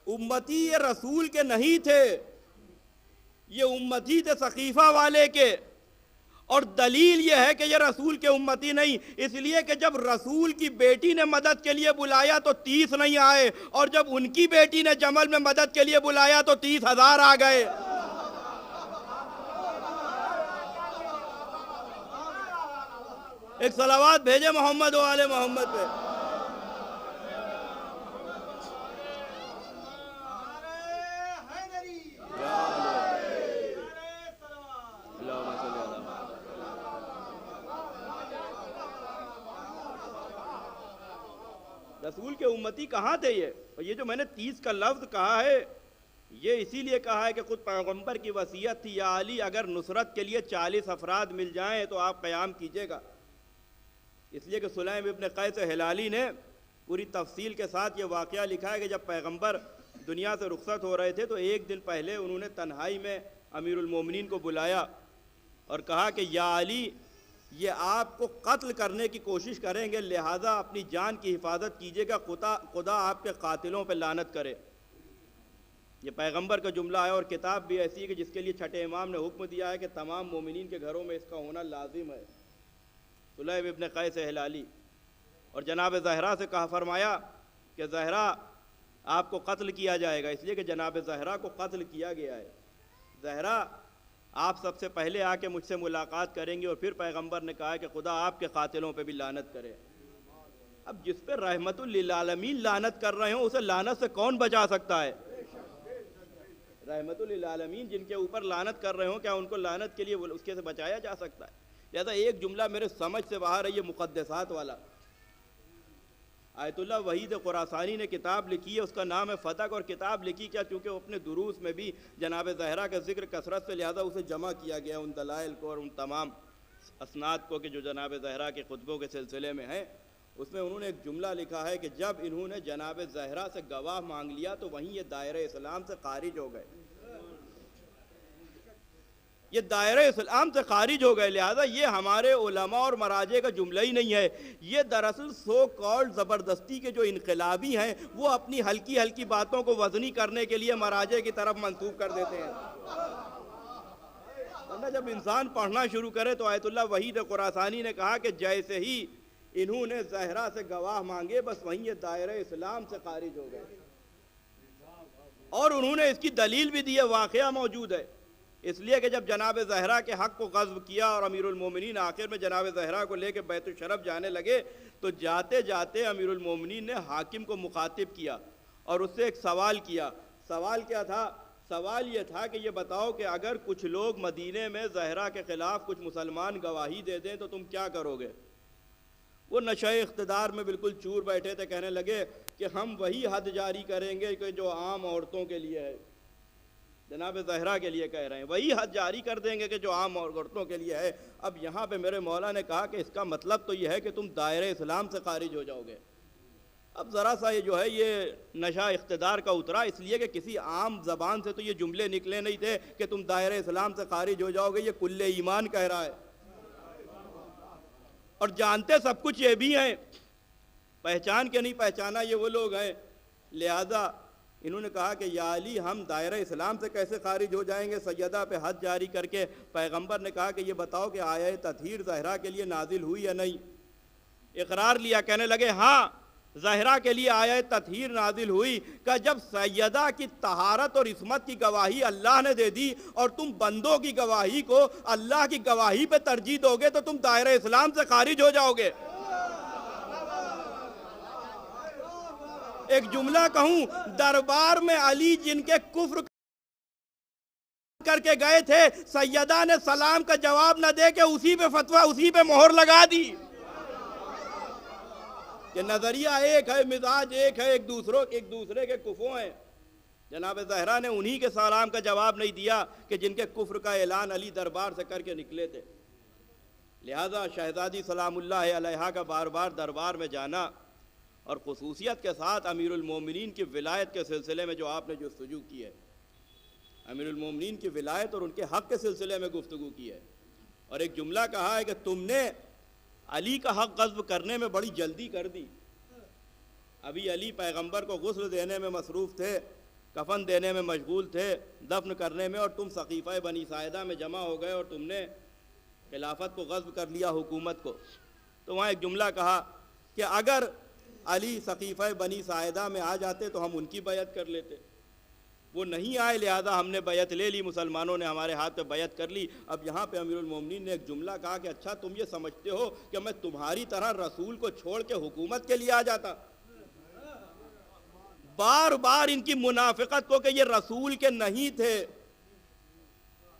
امتی یہ رسول کے نہیں تھے، یہ امتی تھے ثقیفہ والے کے۔ اور دلیل یہ ہے کہ یہ رسول کے امتی نہیں، اس لیے کہ جب رسول کی بیٹی نے مدد کے لیے بلایا تو 30 نہیں آئے، اور جب ان کی بیٹی نے جمل میں مدد کے لیے بلایا تو 30,000 آ گئے۔ ایک صلوات بھیجے محمد و آل محمد پہ۔ رسول کے امتی کہاں تھے یہ؟ اور یہ جو میں نے 30 کا لفظ کہا ہے یہ اسی لیے کہا ہے کہ خود پیغمبر کی وصیت تھی، یا علی اگر نصرت کے لیے 40 افراد مل جائیں تو آپ قیام کیجیے گا۔ اس لیے کہ سلیم ابن قیس ہلالی نے پوری تفصیل کے ساتھ یہ واقعہ لکھا ہے کہ جب پیغمبر دنیا سے رخصت ہو رہے تھے تو ایک دن پہلے انہوں نے تنہائی میں امیر المومنین کو بلایا اور کہا کہ یا علی، یہ آپ کو قتل کرنے کی کوشش کریں گے، لہٰذا اپنی جان کی حفاظت کیجیے گا، خدا آپ کے قاتلوں پہ لعنت کرے۔ یہ پیغمبر کا جملہ ہے، اور کتاب بھی ایسی ہے کہ جس کے لیے چھٹے امام نے حکم دیا ہے کہ تمام مومنین کے گھروں میں اس کا ہونا لازم ہے۔ سلیم ابن قیس ہلالی، اور جناب زہرا سے کہا فرمایا کہ زہرا آپ کو قتل کیا جائے گا، اس لیے کہ جناب زہرا کو قتل کیا گیا ہے۔ زہرا آپ سب سے پہلے آ کے مجھ سے ملاقات کریں گے، اور پھر پیغمبر نے کہا کہ خدا آپ کے قاتلوں پہ بھی لعنت کرے۔ اب جس پہ رحمت للعالمین لعنت کر رہے ہوں اسے لعنت سے کون بچا سکتا ہے؟ رحمت للعالمین جن کے اوپر لعنت کر رہے ہوں، کیا ان کو لعنت کے لیے اس کے سے بچایا جا سکتا ہے؟ لہذا ایک جملہ میرے سمجھ سے باہر ہے، یہ مقدسات والا۔ آیت اللہ وحید خراسانی نے کتاب لکھی ہے، اس کا نام ہے فتح، اور کتاب لکھی کیا چونکہ وہ اپنے دروس میں بھی جناب زہرا کا ذکر کثرت سے، لہذا اسے جمع کیا گیا ان دلائل کو اور ان تمام اسناد کو کہ جو جناب زہرا کے خطبوں کے سلسلے میں ہیں۔ اس میں انہوں نے ایک جملہ لکھا ہے کہ جب انہوں نے جناب زہرا سے گواہ مانگ لیا تو وہیں یہ دائرہ اسلام سے خارج ہو گئے، یہ دائرہ اسلام سے خارج ہو گئے۔ لہذا یہ ہمارے علماء اور مراجع کا جملہ ہی نہیں ہے، یہ دراصل سو کالڈ زبردستی کے جو انقلابی ہیں وہ اپنی ہلکی ہلکی باتوں کو وزنی کرنے کے لیے مراجع کی طرف منسوب کر دیتے ہیں۔ ورنہ جب انسان پڑھنا شروع کرے تو آیت اللہ وحید خراسانی نے کہا کہ جیسے ہی انہوں نے زہرا سے گواہ مانگے بس وہیں یہ دائرہ اسلام سے خارج ہو گئے، اور انہوں نے اس کی دلیل بھی دی ہے، واقعہ موجود ہے۔ اس لیے کہ جب جناب زہرا کے حق کو غصب کیا اور امیر المومنین آخر میں جناب زہرا کو لے کے بیت الشرف جانے لگے تو جاتے جاتے امیر المومنین نے حاکم کو مخاطب کیا اور اس سے ایک سوال کیا۔ سوال کیا تھا؟ سوال یہ تھا کہ یہ بتاؤ کہ اگر کچھ لوگ مدینے میں زہرا کے خلاف کچھ مسلمان گواہی دے دیں تو تم کیا کرو گے؟ وہ نشہ اقتدار میں بالکل چور بیٹھے تھے، کہنے لگے کہ ہم وہی حد جاری کریں گے کہ جو عام عورتوں کے لیے ہے۔ جناب زہرا کے لیے کہہ رہے ہیں وہی حد جاری کر دیں گے کہ جو عام عورتوں کے لیے ہے۔ اب یہاں پہ میرے مولا نے کہا کہ اس کا مطلب تو یہ ہے کہ تم دائرہ اسلام سے خارج ہو جاؤ گے۔ اب ذرا سا یہ جو ہے یہ نشہ اقتدار کا اترا، اس لیے کہ کسی عام زبان سے تو یہ جملے نکلے نہیں تھے کہ تم دائرہ اسلام سے خارج ہو جاؤ گے، یہ کل ایمان کہہ رہا ہے۔ اور جانتے سب کچھ یہ بھی ہیں، پہچان کے نہیں پہچانا یہ وہ لوگ ہیں۔ لہذا انہوں نے کہا کہ یا علی ہم دائرہ اسلام سے کیسے خارج ہو جائیں گے؟ سیدہ پہ حد جاری کر کے پیغمبر نے کہا کہ یہ بتاؤ کہ آیہ تطہیر زہرا کے لیے نازل ہوئی یا نہیں؟ اقرار لیا، کہنے لگے ہاں زہرا کے لیے آیہ تطہیر نازل ہوئی۔ کہ جب سیدہ کی طہارت اور عصمت کی گواہی اللہ نے دے دی اور تم بندوں کی گواہی کو اللہ کی گواہی پہ ترجیح دو گے تو تم دائرہ اسلام سے خارج ہو جاؤ گے۔ ایک جملہ کہوں، دربار میں علی جن کے کفر کر کے گئے تھے، سیدہ نے سلام کا جواب نہ دے کے اسی پہ فتویٰ، اسی پہ مہر لگا دی کہ نظریہ ایک ہے، مزاج ایک ہے، ایک دوسرے کے کفو ہیں۔ جناب زہرا نے انہی کے سلام کا جواب نہیں دیا کہ جن کے کفر کا اعلان علی دربار سے کر کے نکلے تھے۔ لہذا شہزادی سلام اللہ علیہا کا بار بار دربار میں جانا اور خصوصیت کے ساتھ امیر المومنین کی ولایت کے سلسلے میں جو آپ نے جستجو کی ہے، امیر المومنین کی ولایت اور ان کے حق کے سلسلے میں گفتگو کی ہے، اور ایک جملہ کہا ہے کہ تم نے علی کا حق غصب کرنے میں بڑی جلدی کر دی۔ ابھی علی پیغمبر کو غسل دینے میں مصروف تھے، کفن دینے میں مشغول تھے، دفن کرنے میں، اور تم سقیفہ بنی ساعدہ میں جمع ہو گئے اور تم نے خلافت کو غصب کر لیا، حکومت کو۔ تو وہاں ایک جملہ کہا کہ اگر علی سقیفہ بنی ساعدہ میں آ جاتے تو ہم ان کی بیعت کر لیتے، وہ نہیں آئے لہذا ہم نے بیعت لے لی، مسلمانوں نے ہمارے ہاتھ پہ بیعت کر لی۔ اب یہاں پہ امیر المومنین نے ایک جملہ کہا کہ اچھا تم یہ سمجھتے ہو کہ میں تمہاری طرح رسول کو چھوڑ کے حکومت کے لیے آ جاتا؟ بار بار ان کی منافقت کو کہ یہ رسول کے نہیں تھے،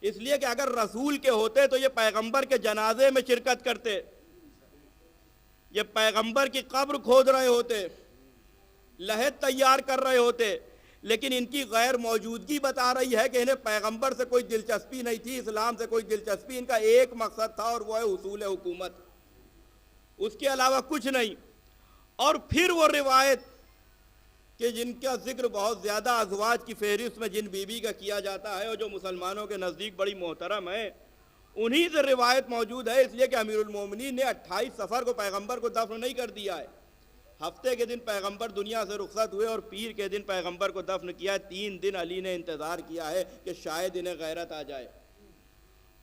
اس لیے کہ اگر رسول کے ہوتے تو یہ پیغمبر کے جنازے میں شرکت کرتے، یہ پیغمبر کی قبر کھود رہے ہوتے، لحد تیار کر رہے ہوتے، لیکن ان کی غیر موجودگی بتا رہی ہے کہ انہیں پیغمبر سے کوئی دلچسپی نہیں تھی، اسلام سے کوئی دلچسپی، ان کا ایک مقصد تھا اور وہ ہے حصول حکومت، اس کے علاوہ کچھ نہیں۔ اور پھر وہ روایت کہ جن کا ذکر بہت زیادہ ازواج کی فہرست میں جن بیوی کا کیا جاتا ہے اور جو مسلمانوں کے نزدیک بڑی محترم ہے، انہی سے روایت موجود ہے، اس لیے کہ امیر المومنین نے 28 صفر کو پیغمبر کو دفن نہیں کر دیا ہے، ہفتے کے دن پیغمبر دنیا سے رخصت ہوئے اور پیر کے دن پیغمبر کو دفن کیا ہے۔ 3 دن علی نے انتظار کیا ہے کہ شاید انہیں غیرت آ جائے،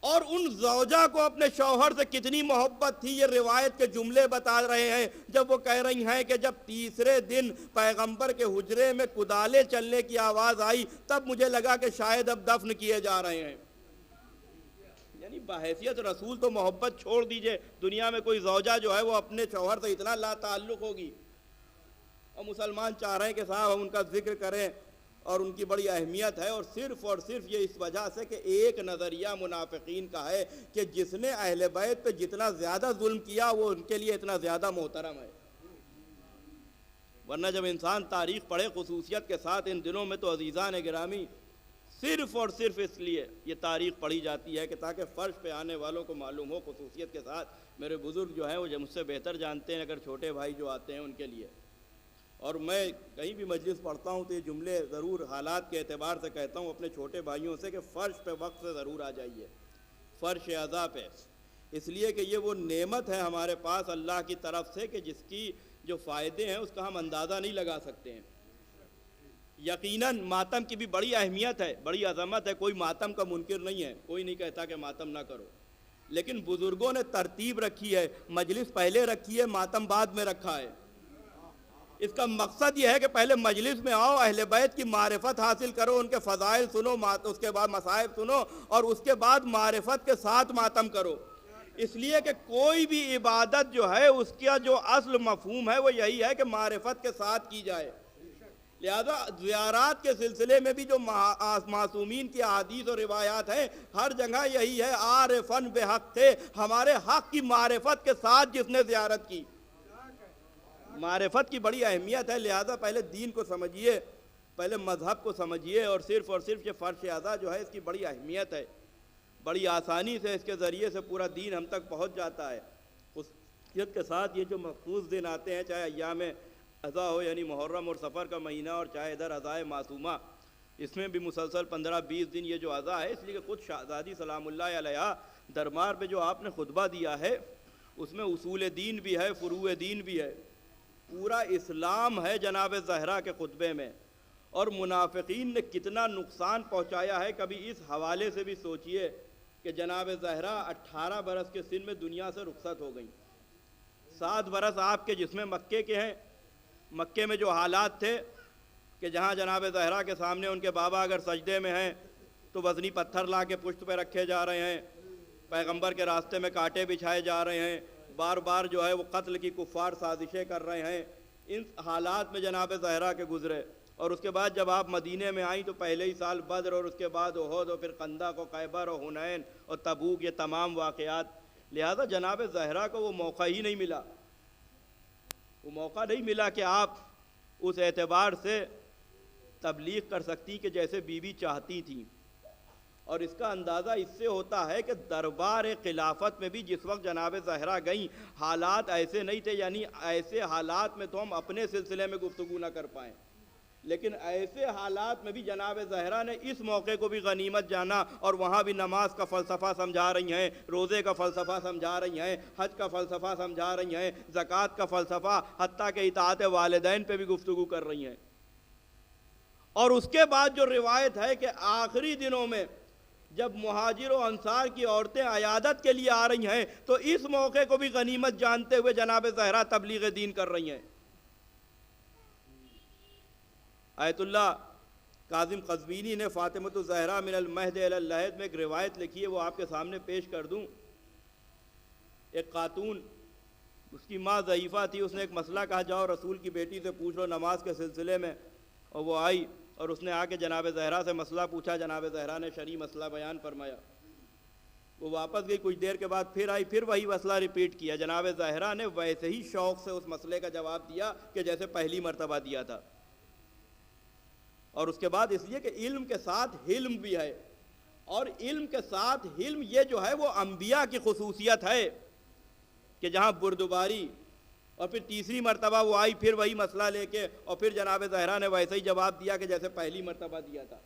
اور ان زوجہ کو اپنے شوہر سے کتنی محبت تھی یہ روایت کے جملے بتا رہے ہیں، جب وہ کہہ رہی ہیں کہ جب تیسرے دن پیغمبر کے حجرے میں کدالیں چلنے کی آواز آئی تب مجھے لگا کہ شاید اب دفن کیے جا رہے ہیں۔ یعنی بحیثیت رسول تو محبت چھوڑ دیجئے، دنیا میں کوئی زوجہ جو ہے وہ اپنے شوہر سے اتنا لا تعلق ہوگی، اور مسلمان چاہ رہے ہیں کہ صاحب ہم ان کا ذکر کریں اور ان کی بڑی اہمیت ہے، اور صرف یہ اس وجہ سے کہ ایک نظریہ منافقین کا ہے کہ جس نے اہل بیت پہ جتنا زیادہ ظلم کیا وہ ان کے لیے اتنا زیادہ محترم ہے۔ ورنہ جب انسان تاریخ پڑھے خصوصیت کے ساتھ ان دنوں میں، تو عزیزان گرامی صرف اس لیے یہ تاریخ پڑھی جاتی ہے کہ تاکہ فرش پہ آنے والوں کو معلوم ہو خصوصیت کے ساتھ۔ میرے بزرگ جو ہیں وہ مجھ سے بہتر جانتے ہیں، اگر چھوٹے بھائی جو آتے ہیں ان کے لیے، اور میں کہیں بھی مجلس پڑھتا ہوں تو یہ جملے ضرور حالات کے اعتبار سے کہتا ہوں اپنے چھوٹے بھائیوں سے کہ فرش پہ وقت سے ضرور آ جائیے، فرش اعضاء پہ، اس لیے کہ یہ وہ نعمت ہے ہمارے پاس اللہ کی طرف سے کہ جس کی جو فائدے ہیں اس کا ہم اندازہ نہیں لگا سکتے ہیں۔ یقیناً ماتم کی بھی بڑی اہمیت ہے، بڑی عظمت ہے، کوئی ماتم کا منکر نہیں ہے، کوئی نہیں کہتا کہ ماتم نہ کرو، لیکن بزرگوں نے ترتیب رکھی ہے، مجلس پہلے رکھی ہے، ماتم بعد میں رکھا ہے۔ اس کا مقصد یہ ہے کہ پہلے مجلس میں آؤ، اہل بیت کی معرفت حاصل کرو، ان کے فضائل سنو، اس کے بعد مصائب سنو، اور اس کے بعد معرفت کے ساتھ ماتم کرو، اس لیے کہ کوئی بھی عبادت جو ہے اس کا جو اصل مفہوم ہے وہ یہی ہے کہ معرفت کے ساتھ کی جائے۔ لہذا زیارات کے سلسلے میں بھی جو معصومین کی احادیث اور روایات ہیں ہر جگہ یہی ہے، عارفن بحق تھے، ہمارے حق کی معرفت کے ساتھ جس نے زیارت کی۔ معرفت کی بڑی اہمیت ہے، لہذا پہلے دین کو سمجھیے، پہلے مذہب کو سمجھیے، اور صرف یہ فرش اعضاء جو ہے اس کی بڑی اہمیت ہے، بڑی آسانی سے اس کے ذریعے سے پورا دین ہم تک پہنچ جاتا ہے۔ خصوصیت کے ساتھ یہ جو مخصوص دن آتے ہیں، چاہے ایام اضحیٰ ہو یعنی محرم اور صفر کا مہینہ، اور چاہے ادھر اضحیٰ معصومہ، اس میں بھی مسلسل 15-20 دن یہ جو اضحیٰ ہے، اس لیے کہ خود شہزادی سلام اللہ علیہ دربار پہ جو آپ نے خطبہ دیا ہے اس میں اصول دین بھی ہے، فروع دین بھی ہے، پورا اسلام ہے جناب زہرا کے خطبے میں، اور منافقین نے کتنا نقصان پہنچایا ہے کبھی اس حوالے سے بھی سوچئے کہ جناب زہرا 18 برس کے سن میں دنیا سے رخصت ہو گئیں، 7 برس آپ کے جس میں مکے کے ہیں، مکے میں جو حالات تھے کہ جہاں جناب زہرا کے سامنے ان کے بابا اگر سجدے میں ہیں تو وزنی پتھر لا کے پشت پہ رکھے جا رہے ہیں، پیغمبر کے راستے میں کانٹے بچھائے جا رہے ہیں، بار بار جو ہے وہ قتل کی کفار سازشیں کر رہے ہیں، ان حالات میں جناب زہرا کے گزرے، اور اس کے بعد جب آپ مدینے میں آئیں تو پہلے ہی سال بدر، اور اس کے بعد احد، اور پھر خندق و خیبر اور حنین اور تبوک، یہ تمام واقعات۔ لہذا جناب زہرا کو وہ موقع ہی نہیں ملا، وہ موقع نہیں ملا کہ آپ اس اعتبار سے تبلیغ کر سکتی کہ جیسے بیوی چاہتی تھیں، اور اس کا اندازہ اس سے ہوتا ہے کہ دربار خلافت میں بھی جس وقت جناب زہرا گئیں حالات ایسے نہیں تھے، یعنی ایسے حالات میں تو ہم اپنے سلسلے میں گفتگو نہ کر پائیں، لیکن ایسے حالات میں بھی جناب زہرا نے اس موقع کو بھی غنیمت جانا، اور وہاں بھی نماز کا فلسفہ سمجھا رہی ہیں، روزے کا فلسفہ سمجھا رہی ہیں، حج کا فلسفہ سمجھا رہی ہیں، زکوٰۃ کا فلسفہ، حتیٰ کہ اطاعت والدین پہ بھی گفتگو کر رہی ہیں۔ اور اس کے بعد جو روایت ہے کہ آخری دنوں میں جب مہاجر و انصار کی عورتیں عیادت کے لیے آ رہی ہیں تو اس موقع کو بھی غنیمت جانتے ہوئے جناب زہرا تبلیغ دین کر رہی ہیں۔ آیت اللہ کاظم قزوینی نے فاطمۃ الزہرا من المہد الی اللحد میں ایک روایت لکھی ہے، وہ آپ کے سامنے پیش کر دوں۔ ایک خاتون، اس کی ماں ضعیفہ تھی، اس نے ایک مسئلہ کہا جاؤ رسول کی بیٹی سے پوچھ لو نماز کے سلسلے میں، اور وہ آئی اور اس نے آ کے جناب زہرا سے مسئلہ پوچھا، جناب زہرا نے شرعی مسئلہ بیان فرمایا۔ وہ واپس گئی، کچھ دیر کے بعد پھر آئی، پھر وہی مسئلہ ریپیٹ کیا۔ جناب زہرا نے ویسے ہی شوق سے اس مسئلے کا جواب دیا کہ جیسے پہلی مرتبہ دیا تھا۔ اور اس کے بعد اس لیے کہ علم کے ساتھ حلم بھی ہے، اور علم کے ساتھ حلم یہ جو ہے وہ انبیاء کی خصوصیت ہے کہ جہاں بردباری، اور پھر تیسری مرتبہ وہ آئی پھر وہی مسئلہ لے کے، اور پھر جناب زہرا نے ویسے ہی جواب دیا کہ جیسے پہلی مرتبہ دیا تھا۔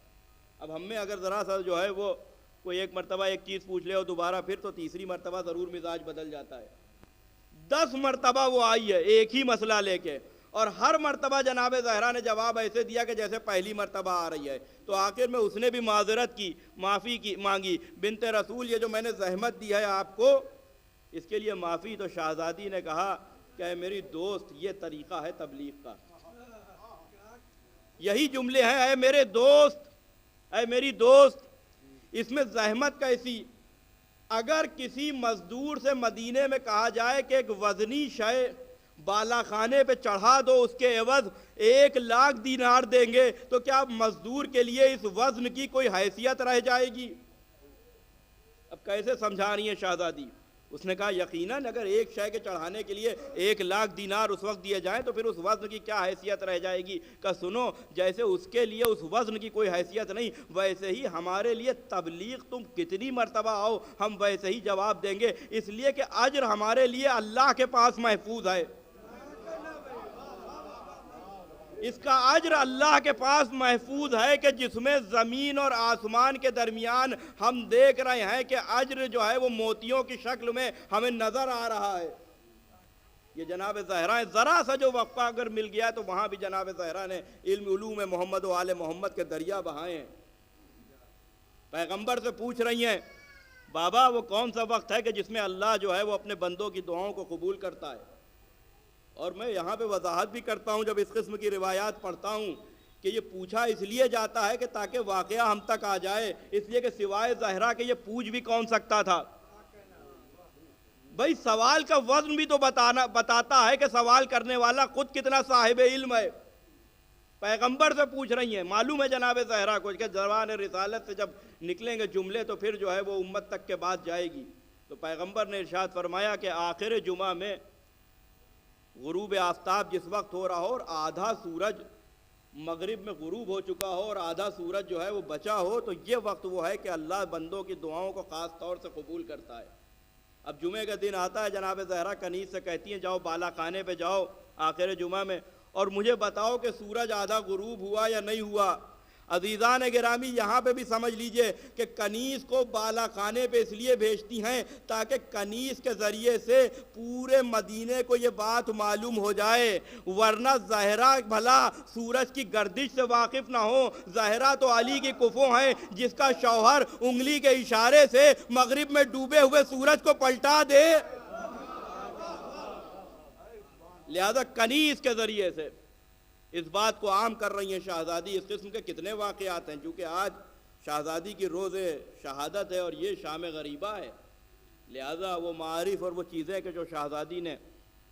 اب ہم میں اگر ذرا سا جو ہے وہ کوئی ایک مرتبہ ایک چیز پوچھ لے اور دوبارہ پھر، تو تیسری مرتبہ ضرور مزاج بدل جاتا ہے۔ 10 مرتبہ وہ آئی ہے ایک ہی مسئلہ لے کے، اور ہر مرتبہ جناب زہرا نے جواب ایسے دیا کہ جیسے پہلی مرتبہ آ رہی ہے۔ تو آخر میں اس نے بھی معذرت کی، معافی کی مانگی، بنت رسول یہ جو میں نے زحمت دی ہے آپ کو اس کے لیے معافی۔ تو شہزادی نے کہا کہ اے میری دوست یہ طریقہ ہے تبلیغ کا، یہی جملے ہیں، اے میرے دوست، اے میری دوست، اس میں زحمت کیسی؟ اگر کسی مزدور سے مدینے میں کہا جائے کہ ایک وزنی شے بالا خانے پہ چڑھا دو، اس کے عوض 1,00,000 دینار دیں گے، تو کیا مزدور کے لیے اس وزن کی کوئی حیثیت رہ جائے گی؟ اب کیسے سمجھا رہی ہیں شہزادی؟ اس نے کہا یقیناً اگر ایک شے کے چڑھانے کے لیے 1,00,000 دینار اس وقت دیے جائیں تو پھر اس وزن کی کیا حیثیت رہ جائے گی؟ کہ سنو، جیسے اس کے لیے اس وزن کی کوئی حیثیت نہیں، ویسے ہی ہمارے لیے تبلیغ تم کتنی مرتبہ آؤ ہم ویسے ہی جواب دیں گے، اس لیے کہ اجر ہمارے لیے اللہ کے پاس محفوظ ہے۔ اس کا اجر اللہ کے پاس محفوظ ہے کہ جس میں زمین اور آسمان کے درمیان ہم دیکھ رہے ہیں کہ اجر جو ہے وہ موتیوں کی شکل میں ہمیں نظر آ رہا ہے۔ یہ جناب زہرا ذرا سا جو وقفہ اگر مل گیا تو وہاں بھی جناب زہرا نے علوم محمد و آل محمد کے دریا بہائے ہیں۔ پیغمبر سے پوچھ رہی ہیں بابا وہ کون سا وقت ہے کہ جس میں اللہ جو ہے وہ اپنے بندوں کی دعاؤں کو قبول کرتا ہے؟ اور میں یہاں پہ وضاحت بھی کرتا ہوں جب اس قسم کی روایات پڑھتا ہوں کہ یہ پوچھا اس لیے جاتا ہے کہ تاکہ واقعہ ہم تک آ جائے، اس لیے کہ سوائے زہرا کے یہ پوچھ بھی کون سکتا تھا؟ بھئی سوال کا وزن بھی تو بتاتا ہے کہ سوال کرنے والا خود کتنا صاحب علم ہے۔ پیغمبر سے پوچھ رہی ہیں، معلوم ہے جناب زہرا کو کہ زبان رسالت سے جب نکلیں گے جملے تو پھر جو ہے وہ امت تک کے بات جائے گی۔ تو پیغمبر نے ارشاد فرمایا کہ آخر جمعہ میں غروب آفتاب جس وقت ہو رہا ہو اور آدھا سورج مغرب میں غروب ہو چکا ہو اور آدھا سورج جو ہے وہ بچا ہو، تو یہ وقت وہ ہے کہ اللہ بندوں کی دعاؤں کو خاص طور سے قبول کرتا ہے۔ اب جمعے کا دن آتا ہے، جناب زہرا کنیز سے کہتی ہیں جاؤ بالا خانے پہ جاؤ آخر جمعہ میں اور مجھے بتاؤ کہ سورج آدھا غروب ہوا یا نہیں ہوا۔ عزیزان گرامی یہاں پہ بھی سمجھ لیجئے کہ کنیز کو بالا خانے پہ اس لیے بھیجتی ہیں تاکہ کنیز کے ذریعے سے پورے مدینے کو یہ بات معلوم ہو جائے، ورنہ زہرا بھلا سورج کی گردش سے واقف نہ ہو۔ زہرا تو علی کی کفو ہیں جس کا شوہر انگلی کے اشارے سے مغرب میں ڈوبے ہوئے سورج کو پلٹا دے، لہذا کنیز کے ذریعے سے اس بات کو عام کر رہی ہیں شہزادی۔ اس قسم کے کتنے واقعات ہیں، چونکہ آج شہزادی کی روز شہادت ہے اور یہ شام غریبہ ہے، لہذا وہ معارف اور وہ چیزیں کہ جو شہزادی نے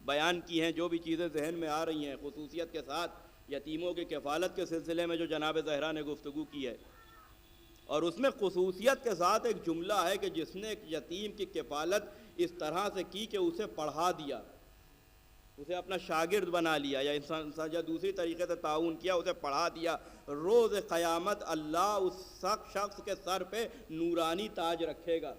بیان کی ہیں، جو بھی چیزیں ذہن میں آ رہی ہیں، خصوصیت کے ساتھ یتیموں کی کفالت کے سلسلے میں جو جناب زہرا نے گفتگو کی ہے، اور اس میں خصوصیت کے ساتھ ایک جملہ ہے کہ جس نے ایک یتیم کی کفالت اس طرح سے کی کہ اسے پڑھا دیا، اسے اپنا شاگرد بنا لیا، یا یا دوسری طریقے سے تعاون کیا، اسے پڑھا دیا، روز قیامت اللہ اس شخص کے سر پہ نورانی تاج رکھے گا۔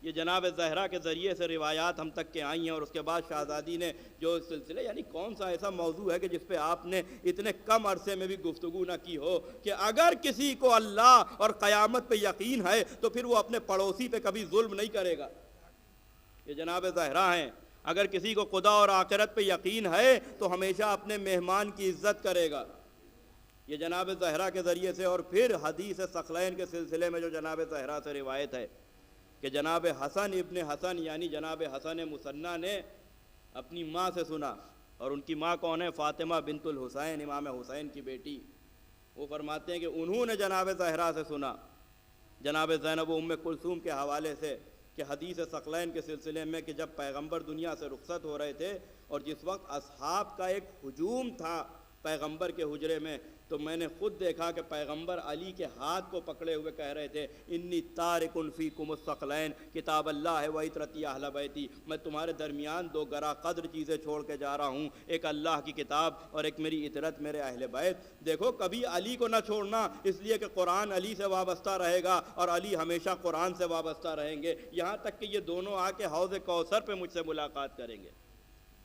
یہ جناب زہرا کے ذریعے سے روایات ہم تک کے آئی ہیں، اور اس کے بعد شہزادی نے جو سلسلے، یعنی کون سا ایسا موضوع ہے کہ جس پہ آپ نے اتنے کم عرصے میں بھی گفتگو نہ کی ہو، کہ اگر کسی کو اللہ اور قیامت پہ یقین ہے تو پھر وہ اپنے پڑوسی پہ کبھی ظلم نہیں کرے گا۔ یہ جناب زہرا ہیں، اگر کسی کو خدا اور آخرت پہ یقین ہے تو ہمیشہ اپنے مہمان کی عزت کرے گا۔ یہ جناب زہرا کے ذریعے سے، اور پھر حدیث ثقلین کے سلسلے میں جو جناب زہرا سے روایت ہے کہ جناب حسن ابن حسن یعنی جناب حسن مثنی نے اپنی ماں سے سنا، اور ان کی ماں کون ہے؟ فاطمہ بنت الحسین، امام حسین کی بیٹی۔ وہ فرماتے ہیں کہ انہوں نے جناب زہرا سے سنا، جناب زینب و ام کلثوم کے حوالے سے، کہ حدیث ثقلین کے سلسلے میں کہ جب پیغمبر دنیا سے رخصت ہو رہے تھے اور جس وقت اصحاب کا ایک ہجوم تھا پیغمبر کے حجرے میں، تو میں نے خود دیکھا کہ پیغمبر علی کے ہاتھ کو پکڑے ہوئے کہہ رہے تھے انی تارکن فیکم الثقلین کتاب اللہ و عترتی اہل بیتی، میں تمہارے درمیان دو گراں قدر چیزیں چھوڑ کے جا رہا ہوں، ایک اللہ کی کتاب اور ایک میری عترت، میرے اہل بیت۔ دیکھو کبھی علی کو نہ چھوڑنا، اس لیے کہ قرآن علی سے وابستہ رہے گا اور علی ہمیشہ قرآن سے وابستہ رہیں گے، یہاں تک کہ یہ دونوں آ کے حوض کوثر پہ مجھ سے ملاقات کریں گے۔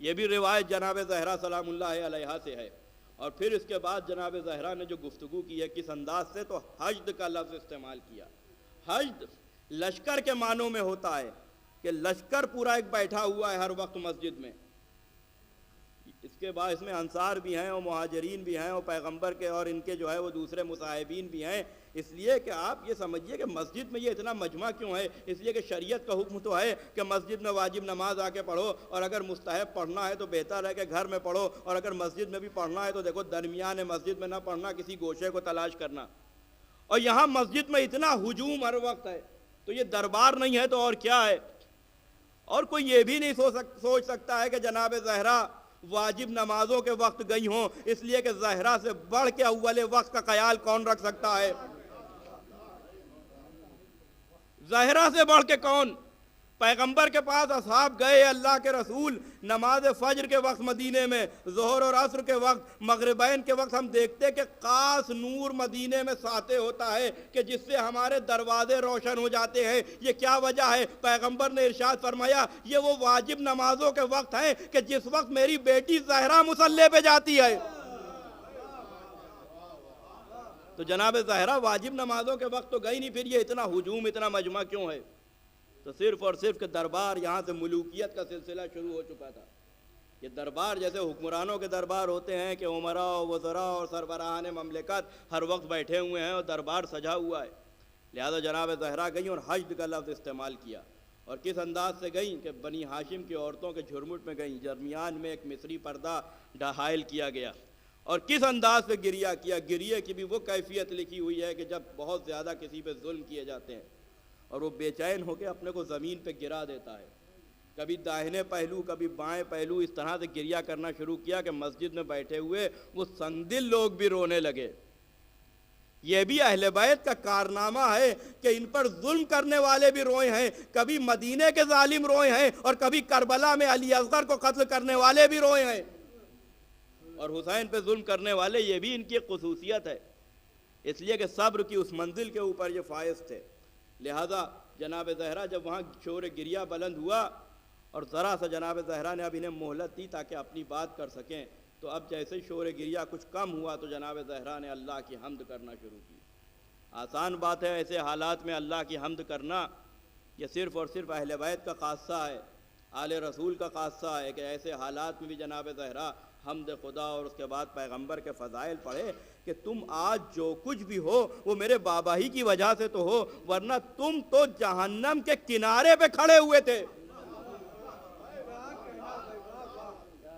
یہ بھی روایت جناب زہرا سلام اللہ علیہا سے ہے۔ اور پھر اس کے بعد جناب زہرا نے جو گفتگو کی ہے کس انداز سے، تو حشد کا لفظ استعمال کیا۔ حشد لشکر کے معنوں میں ہوتا ہے کہ لشکر پورا ایک بیٹھا ہوا ہے ہر وقت مسجد میں۔ اس کے بعد اس میں انصار بھی ہیں اور مہاجرین بھی ہیں اور پیغمبر کے اور ان کے جو ہے وہ دوسرے مصاحبین بھی ہیں، اس لیے کہ آپ یہ سمجھیے کہ مسجد میں یہ اتنا مجمع کیوں ہے، اس لیے کہ شریعت کا حکم تو ہے کہ مسجد میں واجب نماز آ کے پڑھو، اور اگر مستحب پڑھنا ہے تو بہتر ہے کہ گھر میں پڑھو، اور اگر مسجد میں بھی پڑھنا ہے تو دیکھو درمیان مسجد میں نہ پڑھنا، کسی گوشے کو تلاش کرنا۔ اور یہاں مسجد میں اتنا ہجوم ہر وقت ہے، تو یہ دربار نہیں ہے تو اور کیا ہے؟ اور کوئی یہ بھی نہیں سوچ سکتا ہے کہ جناب زہرا واجب نمازوں کے وقت گئی ہوں، اس لیے کہ زہرا سے بڑھ کے اول وقت کا خیال کون رکھ سکتا ہے؟ زہرا سے بڑھ کے کون؟ پیغمبر کے پاس اصحاب گئے، اللہ کے رسول نماز فجر کے وقت مدینے میں، ظہر اور عصر کے وقت، مغربین کے وقت ہم دیکھتے کہ خاص نور مدینے میں ساطع ہوتا ہے کہ جس سے ہمارے دروازے روشن ہو جاتے ہیں۔ یہ کیا وجہ ہے؟ پیغمبر نے ارشاد فرمایا یہ وہ واجب نمازوں کے وقت ہیں کہ جس وقت میری بیٹی زہرا مصلی پہ جاتی ہے۔ تو جناب زہرا واجب نمازوں کے وقت تو گئی نہیں، پھر یہ اتنا ہجوم، اتنا مجمع کیوں ہے؟ تو صرف اور صرف کہ دربار یہاں سے ملوکیت کا سلسلہ شروع ہو چکا تھا۔ یہ دربار جیسے حکمرانوں کے دربار ہوتے ہیں کہ عمراء و وزراء اور سربراہان مملکت ہر وقت بیٹھے ہوئے ہیں اور دربار سجا ہوا ہے، لہذا جناب زہرا گئیں اور حشد کا لفظ استعمال کیا۔ اور کس انداز سے گئیں کہ بنی ہاشم کی عورتوں کے جھرمٹ میں گئیں، درمیان میں ایک مصری پردہ حائل کیا گیا، اور کس انداز سے گریہ کیا۔ گریہ کی بھی وہ کیفیت لکھی ہوئی ہے کہ جب بہت زیادہ کسی پہ ظلم کیے جاتے ہیں اور وہ بے چین ہو کے اپنے کو زمین پہ گرا دیتا ہے، کبھی داہنے پہلو کبھی بائیں پہلو، اس طرح سے گریہ کرنا شروع کیا کہ مسجد میں بیٹھے ہوئے وہ سنگدل لوگ بھی رونے لگے۔ یہ بھی اہل بیت کا کارنامہ ہے کہ ان پر ظلم کرنے والے بھی روئے ہیں، کبھی مدینے کے ظالم روئے ہیں اور کبھی کربلا میں علی اصغر کو قتل کرنے والے بھی روئے ہیں، اور حسین پہ ظلم کرنے والے، یہ بھی ان کی خصوصیت ہے، اس لیے کہ صبر کی اس منزل کے اوپر یہ فائز تھے۔ لہذا جناب زہرا جب وہاں شور گریہ بلند ہوا اور ذرا سا جناب زہرا نے اب انہیں مہلت دی تاکہ اپنی بات کر سکیں، تو اب جیسے شور گریہ کچھ کم ہوا تو جناب زہرا نے اللہ کی حمد کرنا شروع کی۔ آسان بات ہے ایسے حالات میں اللہ کی حمد کرنا، یہ صرف اور صرف اہل بیت کا خاصہ ہے، آل رسول کا خاصہ ہے کہ ایسے حالات میں بھی جناب زہرا حمد خدا اور اس کے بعد پیغمبر کے فضائل پڑھے کہ تم آج جو کچھ بھی ہو وہ میرے بابا ہی کی وجہ سے تو ہو، ورنہ تم تو جہنم کے کنارے پہ کھڑے ہوئے تھے۔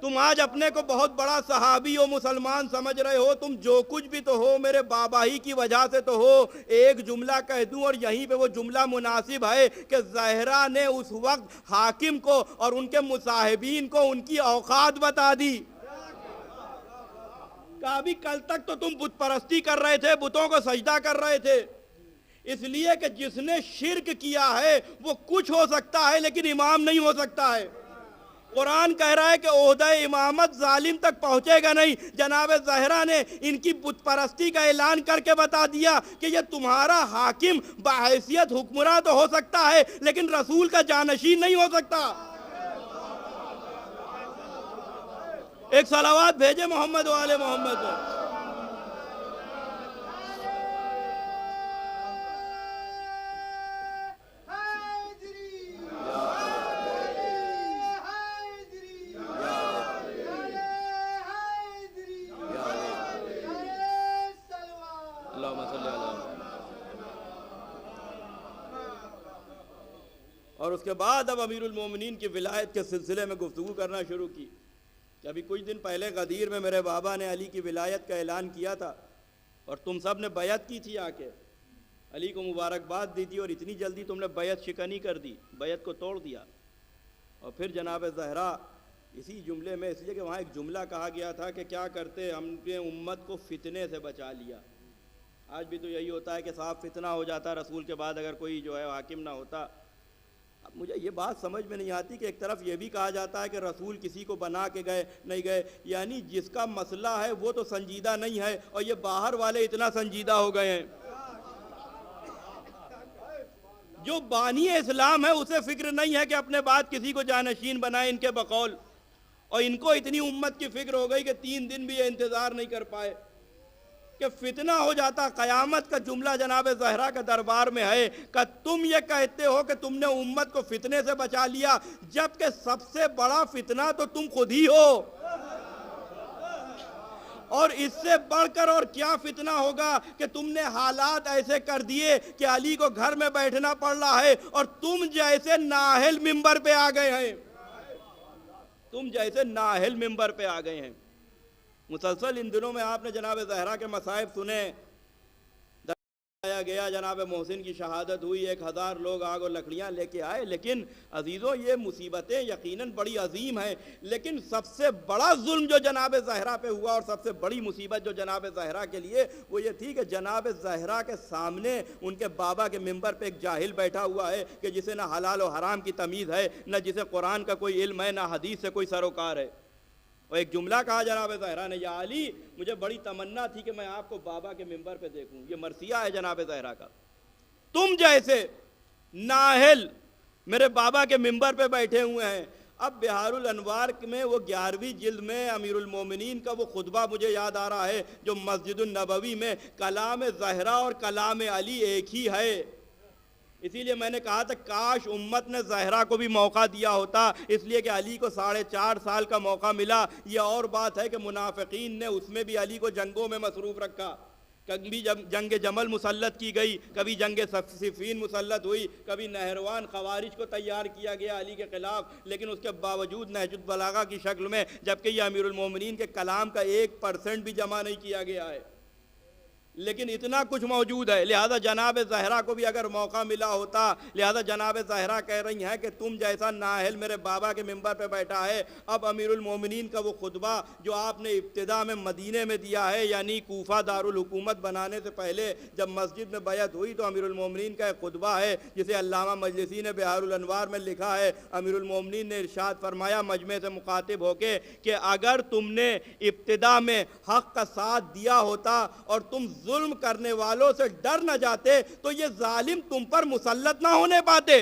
تم آج اپنے کو بہت بڑا صحابی و مسلمان سمجھ رہے ہو، تم جو کچھ بھی تو ہو میرے بابا ہی کی وجہ سے تو ہو۔ ایک جملہ کہہ دوں اور یہیں پہ وہ جملہ مناسب ہے کہ زہرا نے اس وقت حاکم کو اور ان کے مصاحبین کو ان کی اوقات بتا دی۔ کہا بھی کل تک تو تم بت پرستی کر رہے تھے، بتوں کو سجدہ کر رہے تھے، اس لیے کہ جس نے شرک کیا ہے وہ کچھ ہو سکتا ہے لیکن امام نہیں ہو سکتا ہے۔ قرآن کہہ رہا ہے کہ عہدہ امامت ظالم تک پہنچے گا نہیں۔ جناب زہرا نے ان کی بت پرستی کا اعلان کر کے بتا دیا کہ یہ تمہارا حاکم بحیثیت حکمراں تو ہو سکتا ہے لیکن رسول کا جانشین نہیں ہو سکتا۔ ایک صلوات بھیجے محمد و آل محمد۔ اور اس کے بعد اب امیر المومنین کی ولایت کے سلسلے میں گفتگو کرنا شروع کی کہ ابھی کچھ دن پہلے غدیر میں میرے بابا نے علی کی ولایت کا اعلان کیا تھا اور تم سب نے بیعت کی تھی، آ کے علی کو مبارکباد دی تھی، اور اتنی جلدی تم نے بیعت شکنی کر دی، بیعت کو توڑ دیا۔ اور پھر جناب زہرا اسی جملے میں اس لیے کہ وہاں ایک جملہ کہا گیا تھا کہ کیا کرتے ہم نے امت کو فتنے سے بچا لیا. آج بھی تو یہی ہوتا ہے کہ صاحب فتنہ ہو جاتا رسول کے بعد اگر کوئی جو ہے حاکم نہ ہوتا. اب مجھے یہ بات سمجھ میں نہیں آتی کہ ایک طرف یہ بھی کہا جاتا ہے کہ رسول کسی کو بنا کے گئے نہیں گئے, یعنی جس کا مسئلہ ہے وہ تو سنجیدہ نہیں ہے اور یہ باہر والے اتنا سنجیدہ ہو گئے ہیں. جو بانی اسلام ہے اسے فکر نہیں ہے کہ اپنے بعد کسی کو جانشین بنائے ان کے بقول, اور ان کو اتنی امت کی فکر ہو گئی کہ 3 دن بھی یہ انتظار نہیں کر پائے کہ فتنہ ہو جاتا. قیامت کا جملہ جناب زہرا کے دربار میں ہے کہ تم یہ کہتے ہو کہ تم نے امت کو فتنے سے بچا لیا, جبکہ سب سے بڑا فتنہ تو تم خود ہی ہو. اور اس سے بڑھ کر اور کیا فتنہ ہوگا کہ تم نے حالات ایسے کر دیے کہ علی کو گھر میں بیٹھنا پڑ رہا ہے اور تم جیسے نااہل ممبر پہ آ گئے ہیں. تم جیسے نااہل ممبر پہ آ گئے ہیں. مسلسل ان دنوں میں آپ نے جناب زہرا کے مصائب سنے. گیا جناب محسن کی شہادت ہوئی, 1000 لوگ آگ اور لکڑیاں لے کے آئے. لیکن عزیزوں یہ مصیبتیں یقیناً بڑی عظیم ہیں, لیکن سب سے بڑا ظلم جو جناب زہرا پہ ہوا اور سب سے بڑی مصیبت جو جناب زہرا کے لیے وہ یہ تھی کہ جناب زہرا کے سامنے ان کے بابا کے ممبر پہ ایک جاہل بیٹھا ہوا ہے کہ جسے نہ حلال و حرام کی تمیز ہے, نہ جسے قرآن کا کوئی علم ہے, نہ حدیث سے کوئی سروکار ہے. اور ایک جملہ کہا جناب زہرا نے, یا علی مجھے بڑی تمنا تھی کہ میں آپ کو بابا کے ممبر پہ دیکھوں. یہ مرثیہ ہے جناب زہرا کا. تم جیسے نااہل میرے بابا کے ممبر پہ بیٹھے ہوئے ہیں. اب بہار الانوار میں وہ 11ویں جلد میں امیر المومنین کا وہ خطبہ مجھے یاد آ رہا ہے جو مسجد النبوی میں کلام زہرا اور کلام علی ایک ہی ہے. اسی لیے میں نے کہا تھا کاش امت نے زہرا کو بھی موقع دیا ہوتا, اس لیے کہ علی کو 4.5 سال کا موقع ملا. یہ اور بات ہے کہ منافقین نے اس میں بھی علی کو جنگوں میں مصروف رکھا. کبھی جنگ جمل مسلط کی گئی, کبھی جنگ صفین مسلط ہوئی, کبھی نہروان خوارج کو تیار کیا گیا علی کے خلاف. لیکن اس کے باوجود نہج البلاغہ کی شکل میں, جبکہ یہ امیر المومنین کے کلام کا 1% بھی جمع نہیں کیا گیا ہے, لیکن اتنا کچھ موجود ہے. لہذا جناب زہرا کو بھی اگر موقع ملا ہوتا, لہذا جناب زہرا کہہ رہی ہیں کہ تم جیسا نااہل میرے بابا کے ممبر پہ بیٹھا ہے. اب امیر المومنین کا وہ خطبہ جو آپ نے ابتدا میں مدینے میں دیا ہے, یعنی کوفہ دارالحکومت بنانے سے پہلے جب مسجد میں بیعت ہوئی تو امیر المومنین کا ایک خطبہ ہے جسے علامہ مجلسی نے بہار الانوار میں لکھا ہے. امیر المومنین نے ارشاد فرمایا مجمع سے مخاطب ہو کے کہ اگر تم نے ابتدا میں حق کا ساتھ دیا ہوتا اور تم ظلم کرنے والوں سے ڈر نہ جاتے تو یہ ظالم تم پر مسلط نہ ہونے پاتے.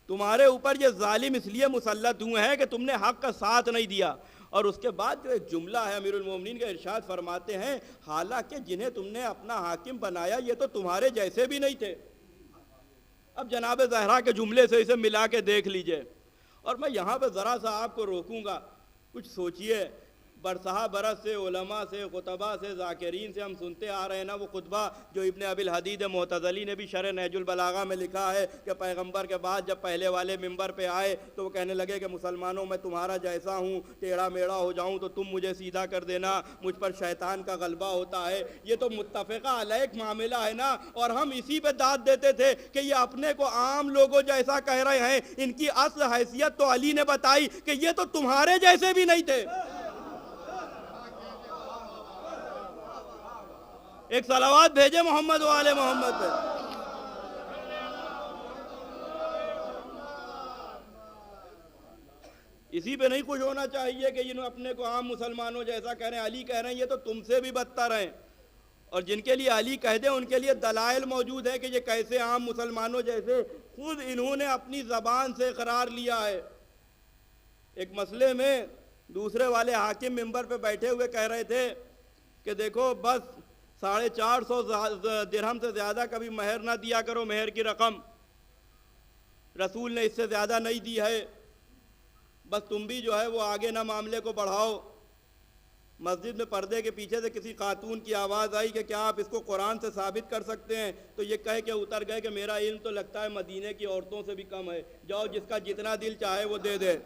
تمہارے اوپر یہ ظالم اس لیے مسلط ہوئے ہیں کہ تم نے حق کا ساتھ نہیں دیا. اور اس کے بعد جو ایک جملہ ہے امیر المومنین کا, ارشاد فرماتے ہیں حالانکہ جنہیں تم نے اپنا حاکم بنایا یہ تو تمہارے جیسے بھی نہیں تھے. اب جناب زہرا کے جملے سے اسے ملا کے دیکھ لیجئے. اور میں یہاں پہ ذرا سا آپ کو روکوں گا, کچھ سوچئے. برسہ برس سے علماء سے خطبہ سے ذاکرین سے ہم سنتے آ رہے ہیں نا وہ خطبہ جو ابن ابی الحدید معتزلی نے بھی شرح نہج البلاغہ میں لکھا ہے کہ پیغمبر کے بعد جب پہلے والے ممبر پہ آئے تو وہ کہنے لگے کہ مسلمانوں میں تمہارا جیسا ہوں, ٹیڑھا میڑا ہو جاؤں تو تم مجھے سیدھا کر دینا, مجھ پر شیطان کا غلبہ ہوتا ہے. یہ تو متفقہ علیہ معاملہ ہے نا, اور ہم اسی پہ داد دیتے تھے کہ یہ اپنے کو عام لوگوں جیسا کہہ رہے ہیں, ان کی اصل حیثیت تو علی نے بتائی کہ یہ تو تمہارے جیسے بھی نہیں تھے. ایک صلوات بھیجے محمد و آل محمد پہ. اسی پہ نہیں خوش ہونا چاہیے کہ انہوں اپنے کو عام مسلمانوں جیسا کہہ رہے ہیں. علی کہہ رہے ہیں یہ تو تم سے بھی بدتر ہیں, اور جن کے لیے علی کہہ دیں ان کے لیے دلائل موجود ہے کہ یہ کیسے عام مسلمانوں جیسے. خود انہوں نے اپنی زبان سے اقرار لیا ہے. ایک مسئلے میں دوسرے والے حاکم ممبر پہ بیٹھے ہوئے کہہ رہے تھے کہ دیکھو بس 450 درہم سے زیادہ کبھی مہر نہ دیا کرو, مہر کی رقم رسول نے اس سے زیادہ نہیں دی ہے, بس تم بھی جو ہے وہ آگے نہ معاملے کو بڑھاؤ. مسجد میں پردے کے پیچھے سے کسی خاتون کی آواز آئی کہ کیا آپ اس کو قرآن سے ثابت کر سکتے ہیں؟ تو یہ کہہ کے اتر گئے کہ میرا علم تو لگتا ہے مدینے کی عورتوں سے بھی کم ہے, جاؤ جس کا جتنا دل چاہے وہ دے دے.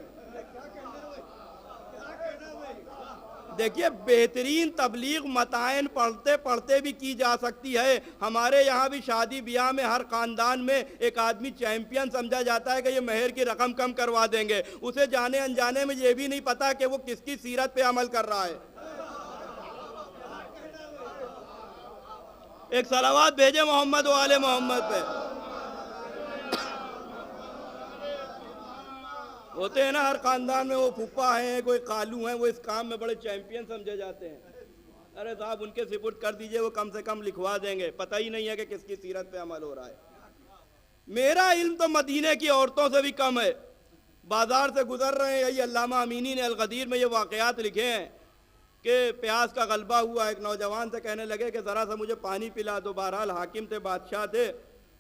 دیکھیے بہترین تبلیغ متائن پڑھتے پڑھتے بھی کی جا سکتی ہے. ہمارے یہاں بھی شادی بیاہ میں ہر خاندان میں ایک آدمی چیمپئن سمجھا جاتا ہے کہ یہ مہر کی رقم کم کروا دیں گے. اسے جانے انجانے میں یہ بھی نہیں پتا کہ وہ کس کی سیرت پہ عمل کر رہا ہے. ایک صلوات بھیجے محمد و آل محمد پہ. ہوتے ہیں نا ہر خاندان میں وہ پھپھا ہیں, کوئی خالو ہیں, وہ اس کام میں بڑے چیمپئن سمجھے جاتے ہیں. ارے صاحب ان کے سپرد کر دیجئے, وہ کم سے کم لکھوا دیں گے. پتہ ہی نہیں ہے کہ کس کی سیرت پہ عمل ہو رہا ہے. میرا علم تو مدینے کی عورتوں سے بھی کم ہے. بازار سے گزر رہے ہیں, یہی علامہ امینی نے الغدیر میں یہ واقعات لکھے ہیں کہ پیاس کا غلبہ ہوا. ایک نوجوان سے کہنے لگے کہ ذرا سا مجھے پانی پلا دو. بہرحال حاکم تھے, بادشاہ تھے,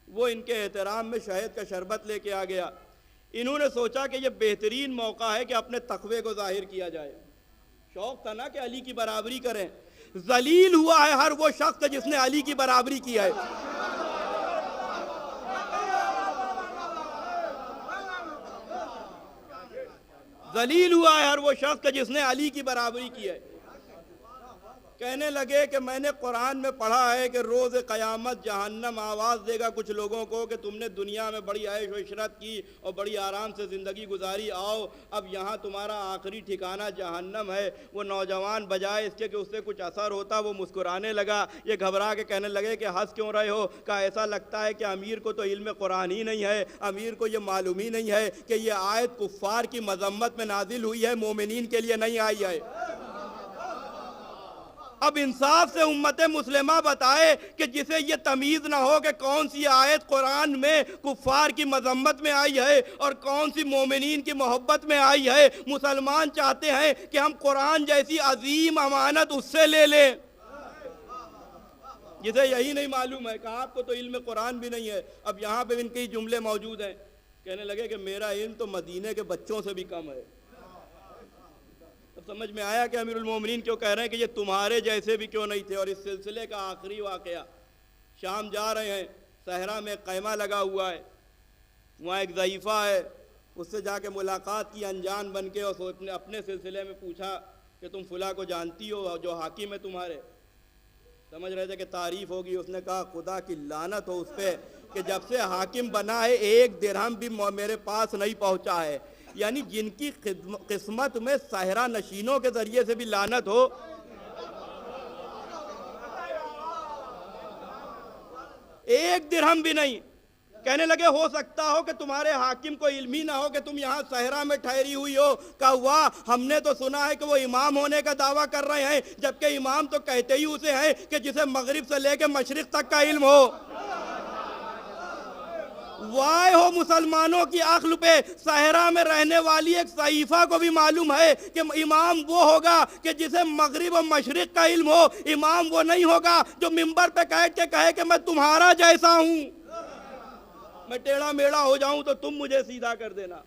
وہ ان کے احترام میں شہد کا شربت لے کے آ گیا. انہوں نے سوچا کہ یہ بہترین موقع ہے کہ اپنے تقوی کو ظاہر کیا جائے. شوق تھا نا کہ علی کی برابری کریں. ذلیل ہوا ہے ہر وہ شخص جس نے علی کی برابری کیا ہے. ذلیل ہوا ہے ہر وہ شخص جس نے علی کی برابری کی ہے. کہنے لگے کہ میں نے قرآن میں پڑھا ہے کہ روز قیامت جہنم آواز دے گا کچھ لوگوں کو کہ تم نے دنیا میں بڑی عیش و عشرت کی اور بڑی آرام سے زندگی گزاری, آؤ اب یہاں تمہارا آخری ٹھکانہ جہنم ہے. وہ نوجوان بجائے اس کے کہ اس سے کچھ اثر ہوتا وہ مسکرانے لگا. یہ گھبرا کے کہنے لگے کہ ہنس کیوں رہے ہو؟ کہا ایسا لگتا ہے کہ امیر کو تو علم قرآن ہی نہیں ہے, امیر کو یہ معلوم ہی نہیں ہے کہ یہ آیت کفار کی مذمت میں نازل ہوئی ہے, مومنین کے لیے نہیں آئی ہے. اب انصاف سے امت مسلمہ بتائے کہ جسے یہ تمیز نہ ہو کہ کون سی آیت قرآن میں کفار کی مذمت میں آئی ہے اور کون سی مومنین کی محبت میں آئی ہے. مسلمان چاہتے ہیں کہ ہم قرآن جیسی عظیم امانت اس سے لے لیں جسے یہی نہیں معلوم ہے. کہ آپ کو تو علم قرآن بھی نہیں ہے. اب یہاں پہ ان کے جملے موجود ہیں. کہنے لگے کہ میرا علم تو مدینے کے بچوں سے بھی کم ہے. سمجھ میں آیا کہ امیر المومنین کیوں کہہ رہے ہیں کہ یہ تمہارے جیسے بھی کیوں نہیں تھے. اور اس سلسلے کا آخری واقعہ, شام جا رہے ہیں, صحرا میں قیمہ لگا ہوا ہے, وہاں ایک ضعیفہ ہے, اس سے جا کے ملاقات کی انجان بن کے, اور اپنے سلسلے میں پوچھا کہ تم فلاں کو جانتی ہو جو حاکم ہے تمہارے؟ سمجھ رہے تھے کہ تعریف ہوگی. اس نے کہا خدا کی لعنت ہو اس پہ کہ جب سے حاکم بنا ہے ایک درہم بھی میرے پاس نہیں پہنچا ہے. یعنی جن کی قسمت میں صحرا نشینوں کے ذریعے سے بھی لعنت ہو. ایک درہم بھی نہیں. کہنے لگے ہو سکتا ہو کہ تمہارے حاکم کو علم ہی نہ ہو کہ تم یہاں صحرا میں ٹھہری ہوئی ہو. کہا واہ, ہم نے تو سنا ہے کہ وہ امام ہونے کا دعویٰ کر رہے ہیں, جبکہ امام تو کہتے ہی اسے ہیں کہ جسے مغرب سے لے کے مشرق تک کا علم ہو. وائے ہو مسلمانوں کی عقل پہ. صحرا میں رہنے والی ایک ضعیفہ کو بھی معلوم ہے کہ امام وہ ہوگا کہ جسے مغرب و مشرق کا علم ہو. امام وہ نہیں ہوگا جو منبر پہ بیٹھ کے کہے کہ میں تمہارا جیسا ہوں, میں ٹیڑھا میڑھا ہو جاؤں تو تم مجھے سیدھا کر دینا.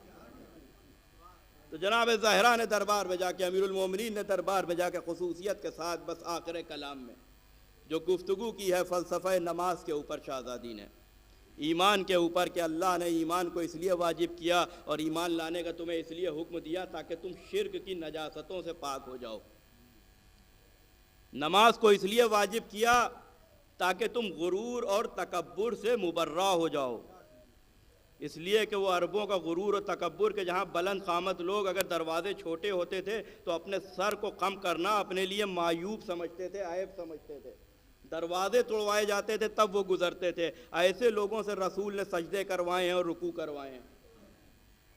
تو جناب زہرا نے دربار میں جا کے, امیر المومنین نے دربار میں جا کے خصوصیت کے ساتھ بس آخر کلام میں جو گفتگو کی ہے فلسفہ نماز کے اوپر شہزادی نے, ایمان کے اوپر کہ اللہ نے ایمان کو اس لیے واجب کیا اور ایمان لانے کا تمہیں اس لیے حکم دیا تاکہ تم شرک کی نجاستوں سے پاک ہو جاؤ. نماز کو اس لیے واجب کیا تاکہ تم غرور اور تکبر سے مبرہ ہو جاؤ. اس لیے کہ وہ عربوں کا غرور اور تکبر کہ جہاں بلند قامت لوگ اگر دروازے چھوٹے ہوتے تھے تو اپنے سر کو کم کرنا اپنے لیے معیوب سمجھتے تھے, عیب سمجھتے تھے. دروازے توڑوائے جاتے تھے تب وہ گزرتے تھے. ایسے لوگوں سے رسول نے سجدے کروائے ہیں اور رکوع کروائے ہیں.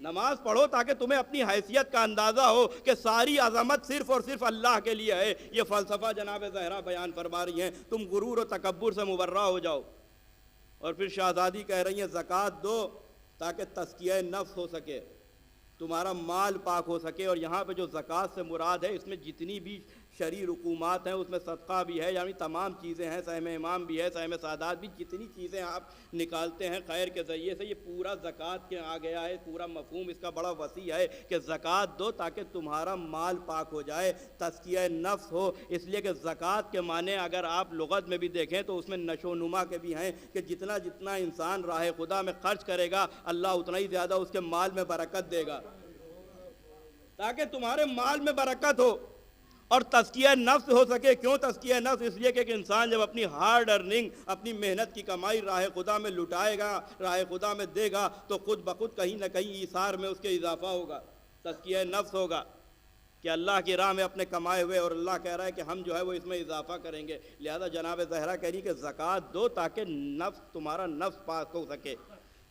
نماز پڑھو تاکہ تمہیں اپنی حیثیت کا اندازہ ہو کہ ساری عظمت صرف اور صرف اللہ کے لیے ہے. یہ فلسفہ جناب زہرا بیان فرما رہی ہیں, تم غرور و تکبر سے مبرہ ہو جاؤ. اور پھر شہزادی کہہ رہی ہیں زکوٰۃ دو تاکہ تزکیہ نفس ہو سکے, تمہارا مال پاک ہو سکے. اور یہاں پہ جو زکوٰۃ سے مراد ہے اس میں جتنی بھی شرعی رقومات ہیں, اس میں صدقہ بھی ہے, یعنی تمام چیزیں ہیں, سہم امام بھی ہے, سہم سادات بھی, جتنی چیزیں آپ نکالتے ہیں خیر کے ذریعے سے, یہ پورا زکوٰۃ کے آ گیا ہے. پورا مفہوم اس کا بڑا وسیع ہے کہ زکوٰۃ دو تاکہ تمہارا مال پاک ہو جائے, تزکیہ نفس ہو. اس لیے کہ زکوٰۃ کے معنی اگر آپ لغت میں بھی دیکھیں تو اس میں نشو و نما کے بھی ہیں کہ جتنا جتنا انسان راہ خدا میں خرچ کرے گا اللہ اتنا ہی زیادہ اس کے مال میں برکت دے گا, تاکہ تمہارے مال میں برکت ہو. اور تزکیہ نفس ہو سکے. کیوں تزکیہ نفس؟ اس لیے کہ ایک انسان جب اپنی ہارڈ ارننگ، اپنی محنت کی کمائی راہ خدا میں لٹائے گا، راہ خدا میں دے گا، تو خود بخود کہیں نہ کہیں ایثار میں اس کے اضافہ ہوگا، تزکیہ نفس ہوگا کہ اللہ کی راہ میں اپنے کمائے ہوئے، اور اللہ کہہ رہا ہے کہ ہم جو ہے وہ اس میں اضافہ کریں گے. لہذا جناب زہرا کہہ رہی کہ زکوٰۃ دو تاکہ نفس، تمہارا نفس پاک ہو سکے،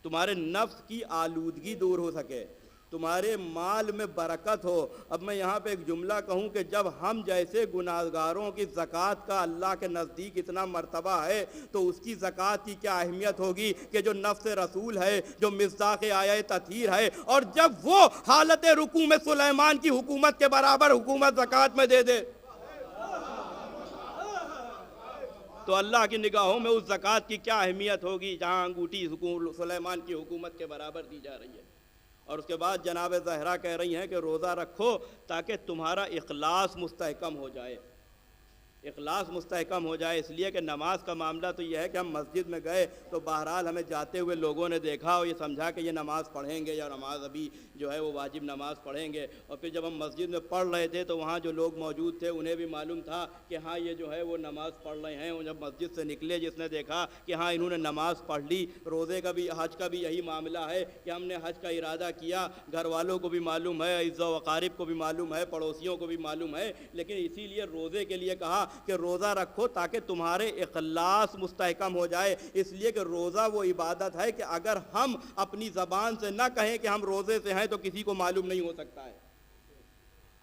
تمہارے نفس کی آلودگی دور ہو سکے، تمہارے مال میں برکت ہو. اب میں یہاں پہ ایک جملہ کہوں کہ جب ہم جیسے گناہگاروں کی زکوٰۃ کا اللہ کے نزدیک اتنا مرتبہ ہے تو اس کی زکوٰۃ کی کیا اہمیت ہوگی کہ جو نفس رسول ہے، جو مصداق آیہ تطہیر ہے، اور جب وہ حالت رکوع میں سلیمان کی حکومت کے برابر حکومت زکوٰۃ میں دے دے تو اللہ کی نگاہوں میں اس زکوٰۃ کی کیا اہمیت ہوگی جہاں انگوٹھی سلیمان کی حکومت کے برابر دی جا رہی ہے. اور اس کے بعد جناب زہرا کہہ رہی ہیں کہ روزہ رکھو تاکہ تمہارا اخلاص مستحکم ہو جائے. اخلاص مستحکم ہو جائے اس لیے کہ نماز کا معاملہ تو یہ ہے کہ ہم مسجد میں گئے تو بہرحال ہمیں جاتے ہوئے لوگوں نے دیکھا اور یہ سمجھا کہ یہ نماز پڑھیں گے یا نماز ابھی جو ہے وہ واجب نماز پڑھیں گے. اور پھر جب ہم مسجد میں پڑھ رہے تھے تو وہاں جو لوگ موجود تھے انہیں بھی معلوم تھا کہ ہاں یہ جو ہے وہ نماز پڑھ رہے ہیں. اور جب مسجد سے نکلے جس نے دیکھا کہ ہاں انہوں نے نماز پڑھ لی. روزے کا بھی، حج کا بھی یہی معاملہ ہے کہ ہم نے حج کا ارادہ کیا، گھر والوں کو بھی معلوم ہے، عزیز و اقارب کو بھی معلوم ہے، پڑوسیوں کو بھی معلوم ہے، لیکن اسی لیے روزے کے لیے کہا کہ روزہ رکھو تاکہ تمہارے اخلاص مستحکم ہو جائے. اس لیے کہ روزہ وہ عبادت ہے کہ اگر ہم اپنی زبان سے نہ کہیں کہ ہم روزے سے ہیں تو کسی کو معلوم نہیں ہو سکتا ہے.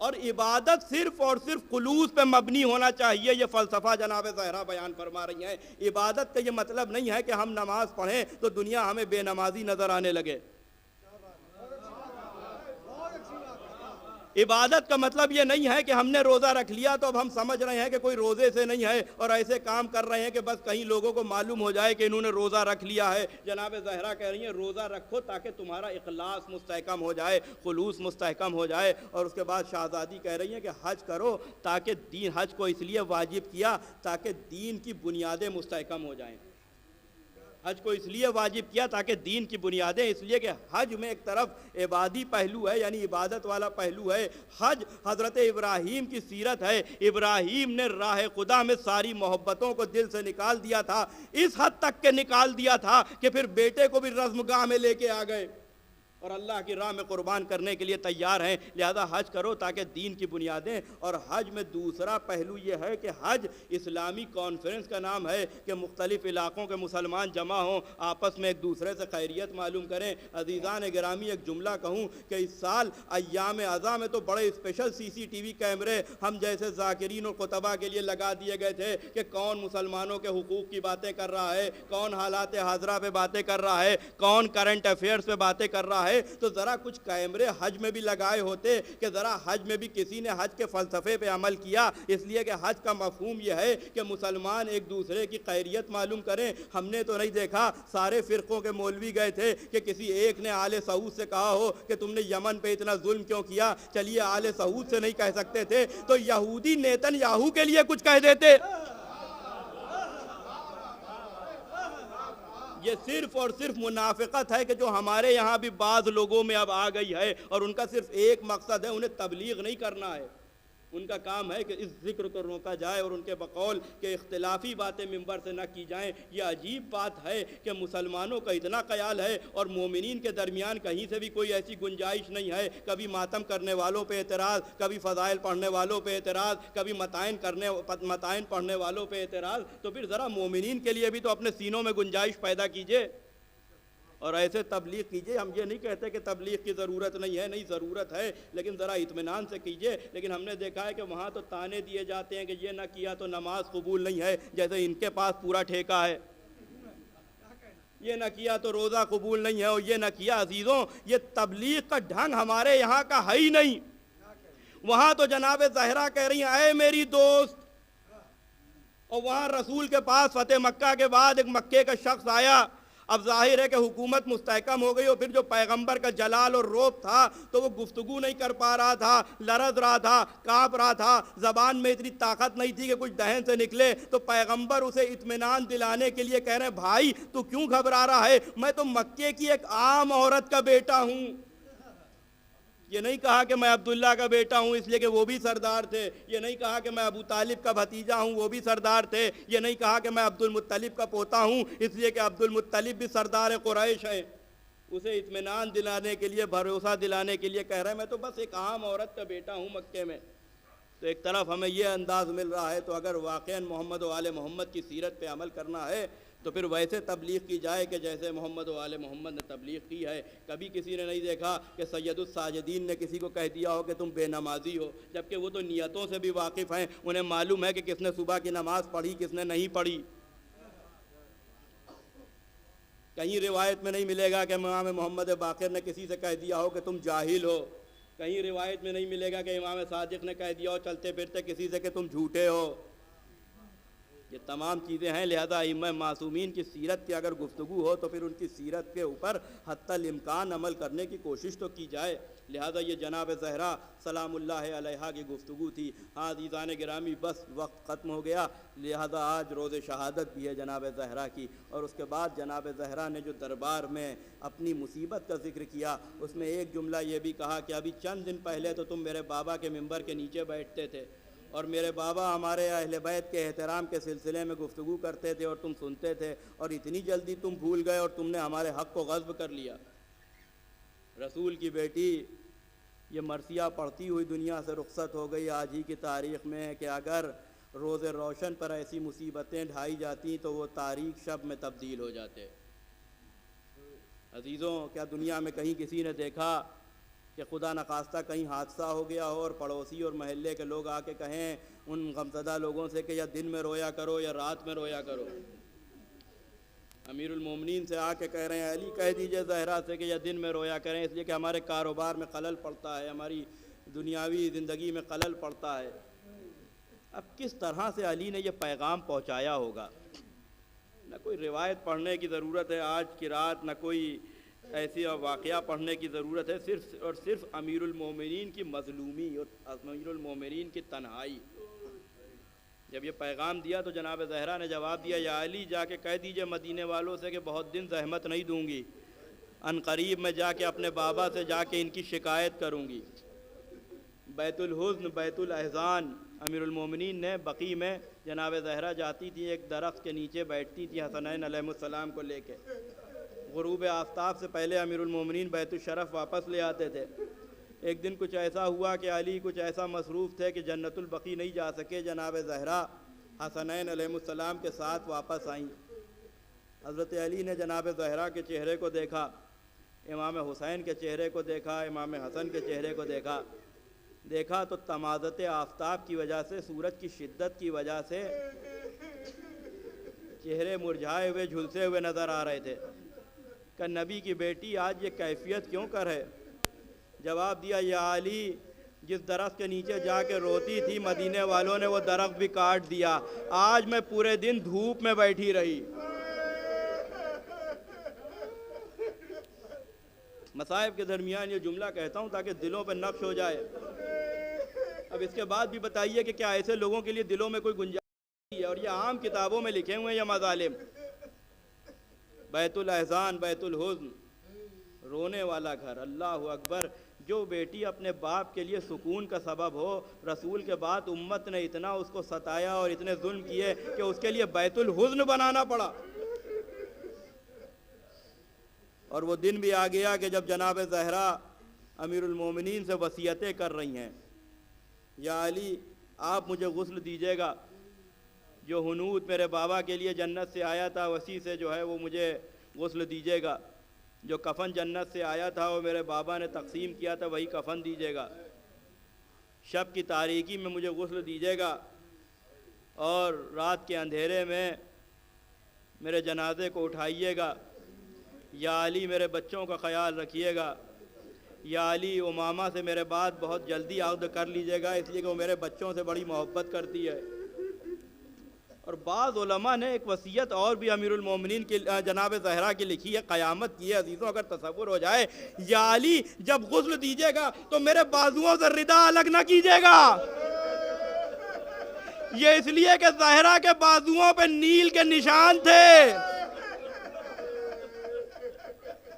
اور عبادت صرف اور صرف خلوص پہ مبنی ہونا چاہیے. یہ فلسفہ جناب زہرا بیان فرما رہی ہیں. عبادت کا یہ مطلب نہیں ہے کہ ہم نماز پڑھیں تو دنیا ہمیں بے نمازی نظر آنے لگے. عبادت کا مطلب یہ نہیں ہے کہ ہم نے روزہ رکھ لیا تو اب ہم سمجھ رہے ہیں کہ کوئی روزے سے نہیں ہے اور ایسے کام کر رہے ہیں کہ بس کہیں لوگوں کو معلوم ہو جائے کہ انہوں نے روزہ رکھ لیا ہے. جناب زہرا کہہ رہی ہیں روزہ رکھو تاکہ تمہارا اخلاص مستحکم ہو جائے، خلوص مستحکم ہو جائے. اور اس کے بعد شہزادی کہہ رہی ہیں کہ حج کرو تاکہ دین، حج کو اس لیے واجب کیا تاکہ دین کی بنیادیں مستحکم ہو جائیں. حج کو اس لیے واجب کیا تاکہ دین کی بنیادیں، اس لیے کہ حج میں ایک طرف عبادی پہلو ہے یعنی عبادت والا پہلو ہے. حج حضرت ابراہیم کی سیرت ہے. ابراہیم نے راہ خدا میں ساری محبتوں کو دل سے نکال دیا تھا، اس حد تک کہ نکال دیا تھا کہ پھر بیٹے کو بھی رزمگاہ میں لے کے آ گئے اور اللہ کی راہ میں قربان کرنے کے لیے تیار ہیں. لہذا حج کرو تاکہ دین کی بنیادیں. اور حج میں دوسرا پہلو یہ ہے کہ حج اسلامی کانفرنس کا نام ہے کہ مختلف علاقوں کے مسلمان جمع ہوں، آپس میں ایک دوسرے سے خیریت معلوم کریں. عزیزان گرامی ایک جملہ کہوں کہ اس سال ایام اعضاء میں تو بڑے اسپیشل CCTV کیمرے ہم جیسے ذاکرین اور خطبہ کے لیے لگا دیے گئے تھے کہ کون مسلمانوں کے حقوق کی باتیں کر رہا ہے، کون حالات حاضرہ پہ باتیں کر رہا ہے، کون کرنٹ افیئرز پہ باتیں کر رہا ہے. تو ذرا کچھ کیمرے حج میں بھی لگائے ہوتے کہ ذرا حج میں بھی کسی نے حج کے فلسفے پہ عمل کیا. اس لیے کہ حج کا مفہوم یہ ہے کہ مسلمان ایک دوسرے کی خیریت معلوم کریں. ہم نے تو نہیں دیکھا سارے فرقوں کے مولوی گئے تھے کہ کسی ایک نے آل سعود سے کہا ہو کہ تم نے یمن پہ اتنا ظلم کیوں کیا. چلیے آل سعود سے نہیں کہہ سکتے تھے تو یہودی نیتن یاہو کے لیے کچھ کہہ دیتے. یہ صرف اور صرف منافقت ہے کہ جو ہمارے یہاں بھی بعض لوگوں میں اب آ گئی ہے اور ان کا صرف ایک مقصد ہے، انہیں تبلیغ نہیں کرنا ہے. ان کا کام ہے کہ اس ذکر کو روکا جائے اور ان کے بقول کہ اختلافی باتیں ممبر سے نہ کی جائیں. یہ عجیب بات ہے کہ مسلمانوں کا اتنا خیال ہے اور مومنین کے درمیان کہیں سے بھی کوئی ایسی گنجائش نہیں ہے. کبھی ماتم کرنے والوں پہ اعتراض، کبھی فضائل پڑھنے والوں پہ اعتراض، کبھی متائن پڑھنے والوں پہ اعتراض. تو پھر ذرا مومنین کے لیے بھی تو اپنے سینوں میں گنجائش پیدا کیجئے اور ایسے تبلیغ کیجئے. ہم یہ نہیں کہتے کہ تبلیغ کی ضرورت نہیں ہے، نہیں ضرورت ہے، لیکن ذرا اطمینان سے کیجئے. لیکن ہم نے دیکھا ہے کہ وہاں تو تانے دیے جاتے ہیں کہ یہ نہ کیا تو نماز قبول نہیں ہے، جیسے ان کے پاس پورا ٹھیکہ ہے. یہ نہ کیا تو روزہ قبول نہیں ہے اور یہ نہ کیا. عزیزوں یہ تبلیغ کا ڈھنگ ہمارے یہاں کا ہے ہی نہیں. وہاں تو جناب زہرا کہہ رہی ہیں اے میری دوست، اور وہاں رسول کے پاس فتح مکہ کے بعد ایک مکے کا شخص آیا. اب ظاہر ہے کہ حکومت مستحکم ہو گئی اور پھر جو پیغمبر کا جلال اور روب تھا تو وہ گفتگو نہیں کر پا رہا تھا، لرز رہا تھا، کانپ رہا تھا، زبان میں اتنی طاقت نہیں تھی کہ کچھ دہن سے نکلے. تو پیغمبر اسے اطمینان دلانے کے لیے کہہ رہے ہیں بھائی تو کیوں گھبرا رہا ہے، میں تو مکے کی ایک عام عورت کا بیٹا ہوں. یہ نہیں کہا کہ میں عبداللہ کا بیٹا ہوں اس لیے کہ وہ بھی سردار تھے، یہ نہیں کہا کہ میں ابو طالب کا بھتیجا ہوں وہ بھی سردار تھے، یہ نہیں کہا کہ میں عبد المطلب کا پوتا ہوں اس لیے کہ عبد المطلب بھی سردار قریش ہیں۔ اسے اطمینان دلانے کے لیے، بھروسہ دلانے کے لیے کہہ رہے ہیں میں تو بس ایک عام عورت کا بیٹا ہوں مکے میں۔ تو ایک طرف ہمیں یہ انداز مل رہا ہے، تو اگر واقعاً محمد و آل محمد کی سیرت پہ عمل کرنا ہے تو پھر ویسے تبلیغ کی جائے کہ جیسے محمد و آل محمد نے تبلیغ کی ہے۔ کبھی کسی نے نہیں دیکھا کہ سید الساجدین نے کسی کو کہہ دیا ہو کہ تم بے نمازی ہو، جبکہ وہ تو نیتوں سے بھی واقف ہیں، انہیں معلوم ہے کہ کس نے صبح کی نماز پڑھی کس نے نہیں پڑھی۔ کہیں روایت میں نہیں ملے گا کہ امام محمد باقر نے کسی سے کہہ دیا ہو کہ تم جاہل ہو، کہیں روایت میں نہیں ملے گا کہ امام صادق نے کہہ دیا ہو چلتے پھرتے کسی سے کہ تم جھوٹے ہو۔ یہ تمام چیزیں ہیں، لہذا ائمہ معصومین کی سیرت کی اگر گفتگو ہو تو پھر ان کی سیرت کے اوپر حتی الامکان عمل کرنے کی کوشش تو کی جائے۔ لہذا یہ جناب زہرا سلام اللہ علیہا کی گفتگو تھی۔ ہاں عزیزان گرامی، بس وقت ختم ہو گیا، لہذا آج روز شہادت بھی ہے جناب زہرا کی، اور اس کے بعد جناب زہرا نے جو دربار میں اپنی مصیبت کا ذکر کیا اس میں ایک جملہ یہ بھی کہا کہ ابھی چند دن پہلے تو تم میرے بابا کے ممبر کے نیچے بیٹھتے تھے اور میرے بابا ہمارے اہل بیت کے احترام کے سلسلے میں گفتگو کرتے تھے اور تم سنتے تھے، اور اتنی جلدی تم بھول گئے اور تم نے ہمارے حق کو غصب کر لیا۔ رسول کی بیٹی یہ مرثیہ پڑھتی ہوئی دنیا سے رخصت ہو گئی آج ہی کی تاریخ میں کہ اگر روز روشن پر ایسی مصیبتیں ڈھائی جاتی تو وہ تاریک شب میں تبدیل ہو جاتے۔ عزیزوں، کیا دنیا میں کہیں کسی نے دیکھا کہ خدا نخواستہ کہیں حادثہ ہو گیا ہو اور پڑوسی اور محلے کے لوگ آ کے کہیں ان غمزدہ لوگوں سے کہ یا دن میں رویا کرو یا رات میں رویا کرو؟ امیر المومنین سے آ کے کہہ رہے ہیں علی کہہ دیجئے زہرا سے کہ یا دن میں رویا کریں اس لیے کہ ہمارے کاروبار میں خلل پڑتا ہے، ہماری دنیاوی زندگی میں خلل پڑتا ہے۔ اب کس طرح سے علی نے یہ پیغام پہنچایا ہوگا؟ نہ کوئی روایت پڑھنے کی ضرورت ہے آج کی رات، نہ کوئی ایسی واقعہ پڑھنے کی ضرورت ہے، صرف اور صرف امیر المومنین کی مظلومی اور امیر المومنین کی تنہائی۔ جب یہ پیغام دیا تو جناب زہرا نے جواب دیا یا علی جا کے کہہ دیجئے مدینے والوں سے کہ بہت دن زحمت نہیں دوں گی، ان قریب میں جا کے اپنے بابا سے جا کے ان کی شکایت کروں گی۔ بیت الحزن بیت الاحزان امیر المومنین نے بقی میں جناب زہرا جاتی تھی، ایک درخت کے نیچے بیٹھتی تھی حسنین علیہ السلام کو لے کے، غروب آفتاب سے پہلے امیر المومنین بیت الشرف واپس لے آتے تھے۔ ایک دن کچھ ایسا ہوا کہ علی کچھ ایسا مصروف تھے کہ جنت البقیع نہیں جا سکے، جناب زہرا حسنین علیہ السلام کے ساتھ واپس آئیں۔ حضرت علی نے جناب زہرا کے چہرے کو دیکھا، امام حسین کے چہرے کو دیکھا، امام حسن کے چہرے کو دیکھا تو تمازت آفتاب کی وجہ سے، سورج کی شدت کی وجہ سے چہرے مرجھائے ہوئے جھلسے ہوئے نظر آ رہے تھے کہ نبی کی بیٹی آج یہ کیفیت کیوں کر ہے؟ جواب دیا یا علی جس درخت کے نیچے جا کے روتی تھی مدینے والوں نے وہ درخت بھی کاٹ دیا، آج میں پورے دن دھوپ میں بیٹھی رہی۔ مصائب کے درمیان یہ جملہ کہتا ہوں تاکہ دلوں پہ نقش ہو جائے۔ اب اس کے بعد بھی بتائیے کہ کیا ایسے لوگوں کے لیے دلوں میں کوئی گنجائش ہے؟ اور یہ عام کتابوں میں لکھے ہوئے ہیں یہ مظالم۔ بیت الاحزان بیت الحزن، رونے والا گھر، اللہ اکبر۔ جو بیٹی اپنے باپ کے لیے سکون کا سبب ہو، رسول کے بعد امت نے اتنا اس کو ستایا اور اتنے ظلم کیے کہ اس کے لیے بیت الحزن بنانا پڑا۔ اور وہ دن بھی آ گیا کہ جب جناب زہرا امیر المومنین سے وصیتیں کر رہی ہیں، یا علی آپ مجھے غسل دیجیے گا، جو حنوط میرے بابا کے لیے جنت سے آیا تھا وسیع سے جو ہے وہ مجھے غسل دیجیے گا، جو کفن جنت سے آیا تھا وہ میرے بابا نے تقسیم کیا تھا وہی کفن دیجیے گا، شب کی تاریکی میں مجھے غسل دیجیے گا، اور رات کے اندھیرے میں میرے جنازے کو اٹھائیے گا، یا علی میرے بچوں کا خیال رکھیے گا، یا علی امامہ سے میرے بعد بہت جلدی عقد کر لیجیے گا اس لیے کہ وہ میرے بچوں سے بڑی محبت کرتی ہے۔ اور بعض علماء نے ایک وصیت اور بھی امیر المومنین کی جناب زہرا کی لکھی ہے، قیامت کی ہے۔ عزیزوں اگر تصور ہو جائے، یا علی جب غسل دیجیے گا تو میرے بازوؤں سے ردا الگ نہ کیجیے گا، یہ اس لیے کہ زہرا کے بازوؤں پہ نیل کے نشان تھے۔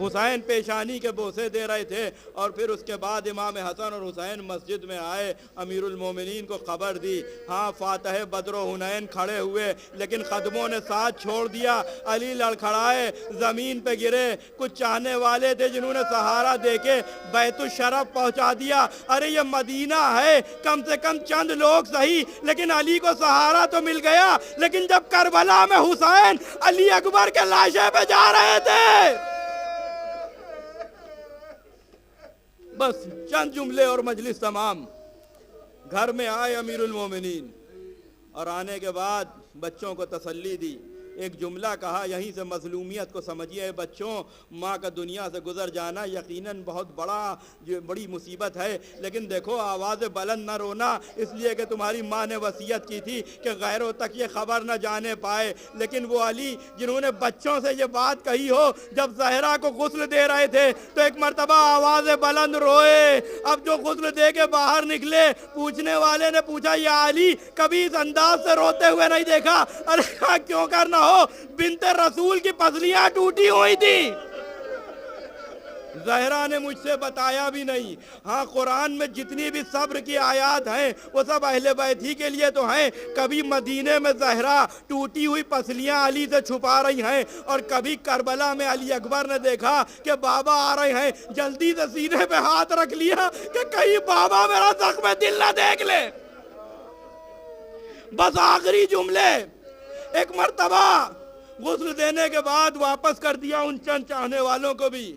حسین پیشانی کے بوسے دے رہے تھے، اور پھر اس کے بعد امام حسن اور حسین مسجد میں آئے، امیر المومنین کو خبر دی۔ ہاں فاتح بدر و حنین کھڑے ہوئے، لیکن خدموں نے ساتھ چھوڑ دیا، علی لڑکھڑائے، زمین پہ گرے۔ کچھ چاہنے والے تھے جنہوں نے سہارا دے کے بیت الشرف پہنچا دیا، ارے یہ مدینہ ہے، کم سے کم چند لوگ صحیح، لیکن علی کو سہارا تو مل گیا۔ لیکن جب کربلا میں حسین علی اکبر کے لاشے پہ جا رہے تھے، بس چند جملے اور مجلس تمام۔ گھر میں آئے امیر المومنین، اور آنے کے بعد بچوں کو تسلی دی۔ ایک جملہ کہا، یہیں سے مظلومیت کو سمجھیے اے بچوں، ماں کا دنیا سے گزر جانا یقیناً بہت بڑی مصیبت ہے، لیکن دیکھو آواز بلند نہ رونا، اس لیے کہ تمہاری ماں نے وصیت کی تھی کہ غیروں تک یہ خبر نہ جانے پائے۔ لیکن وہ علی جنہوں نے بچوں سے یہ بات کہی ہو، جب زہرا کو غسل دے رہے تھے تو ایک مرتبہ آواز بلند روئے۔ اب جو غسل دے کے باہر نکلے، پوچھنے والے نے پوچھا یا علی کبھی اس انداز سے روتے ہوئے نہیں دیکھا؟ ارے کہا کیوں کرنا ہو، بنت رسول کی پسلیاں ٹوٹی ہوئی تھی۔ زہرا نے مجھ سے بتایا بھی نہیں۔ ہاں قرآن میں جتنی بھی صبر کی آیات ہیں وہ سب اہل بیت ہی کے لیے تو ہیں۔ کبھی مدینے میں زہرا ٹوٹی ہوئی پسلیاں علی سے چھپا رہی ہیں، اور کبھی کربلا میں علی اکبر نے دیکھا کہ بابا آ رہے ہیں، جلدی سے سینے پہ ہاتھ رکھ لیا کہ کہیں بابا میرا زخم دل نہ دیکھ لے۔ بس آخری جملے، ایک مرتبہ غسل دینے کے بعد واپس کر دیا ان چند چاہنے والوں کو بھی،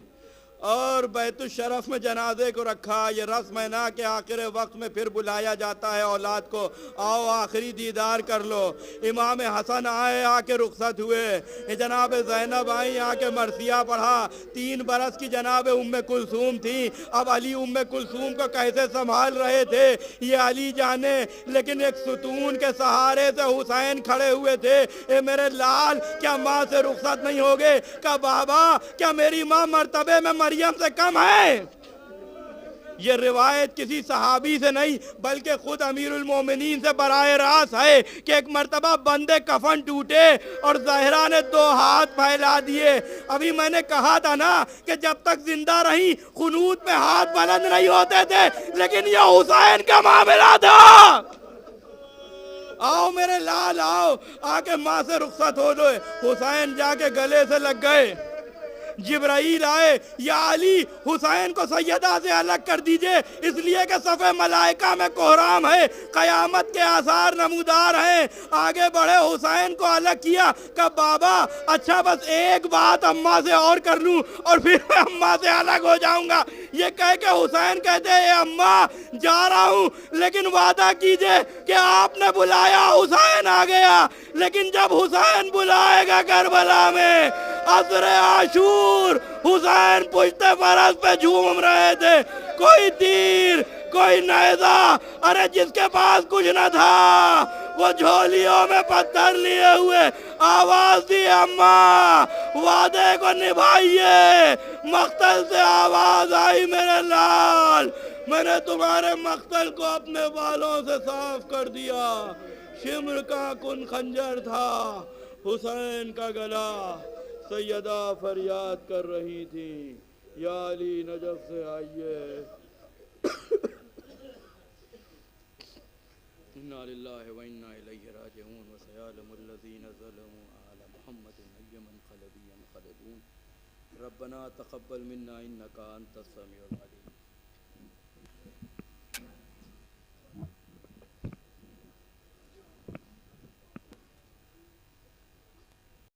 اور بیت الشرف میں جنازے کو رکھا۔ یہ رسم ہے نا کہ آخر وقت میں پھر بلایا جاتا ہے اولاد کو، آؤ آخری دیدار کر لو۔ امام حسن آئے، آ کے رخصت ہوئے۔ جناب زینب آئیں، آ کے مرثیہ پڑھا۔ 3 برس کی جناب ام کلثوم تھی، اب علی ام کلثوم کو کیسے سنبھال رہے تھے یہ علی جانے، لیکن ایک ستون کے سہارے سے حسین کھڑے ہوئے تھے۔ اے میرے لال، کیا ماں سے رخصت نہیں ہوگے؟ کہا بابا کیا میری ماں مرتبے میں مریم سے کم ہے؟ یہ روایت کسی صحابی سے نہیں بلکہ خود امیر المومنین سے براہ راست ہے کہ ایک مرتبہ بندے کفن ٹوٹے اور زہرا نے 2 ہاتھ پھیلا دیے۔ ابھی میں نے کہا تھا نا کہ جب تک زندہ رہی قنوت میں ہاتھ بلند نہیں ہوتے تھے، لیکن یہ حسین کا معاملہ تھا۔ آؤ میرے لال آؤ، آ کے ماں سے رخصت ہو لو۔ حسین جا کے گلے سے لگ گئے۔ جبرائیل آئے، یا علی حسین کو سیدہ سے الگ کر دیجئے، اس لیے کہ صف ملائکہ میں کوہرام ہے، قیامت کے آثار نمودار ہیں۔ آگے بڑھے، حسین کو الگ کیا، کہ بابا اچھا بس ایک بات اماں سے اور کر لوں اور پھر میں اماں سے الگ ہو جاؤں گا۔ یہ کہہ کے حسین کہتے ہیں اے اماں جا رہا ہوں، لیکن وعدہ کیجئے کہ آپ نے بلایا حسین آ گیا، لیکن جب حسین بلائے گا کربلا میں عصر عاشور، حسین پشت فرس پہ جھوم رہے تھے، کوئی تیر کوئی نیزہ، ارے جس کے پاس کچھ نہ تھا وہ جھولیوں میں پتھر لیے ہوئے آواز دی اماں وعدے کو نبھائیے۔ مقتل سے آواز آئی میرے لال، میں نے تمہارے مقتل کو اپنے بالوں سے صاف کر دیا۔ شمر کا کن خنجر تھا، حسین کا گلا، سیدہ فریاد کر رہی تھی یا علی نجف سے آئیے۔ انا للہ و انا الیہ راجعون وسیعلم الذین ظلموا علی محمد ای منقلبی ینقلبون۔ ربنا تقبل منا انک انت السمیع العلیم۔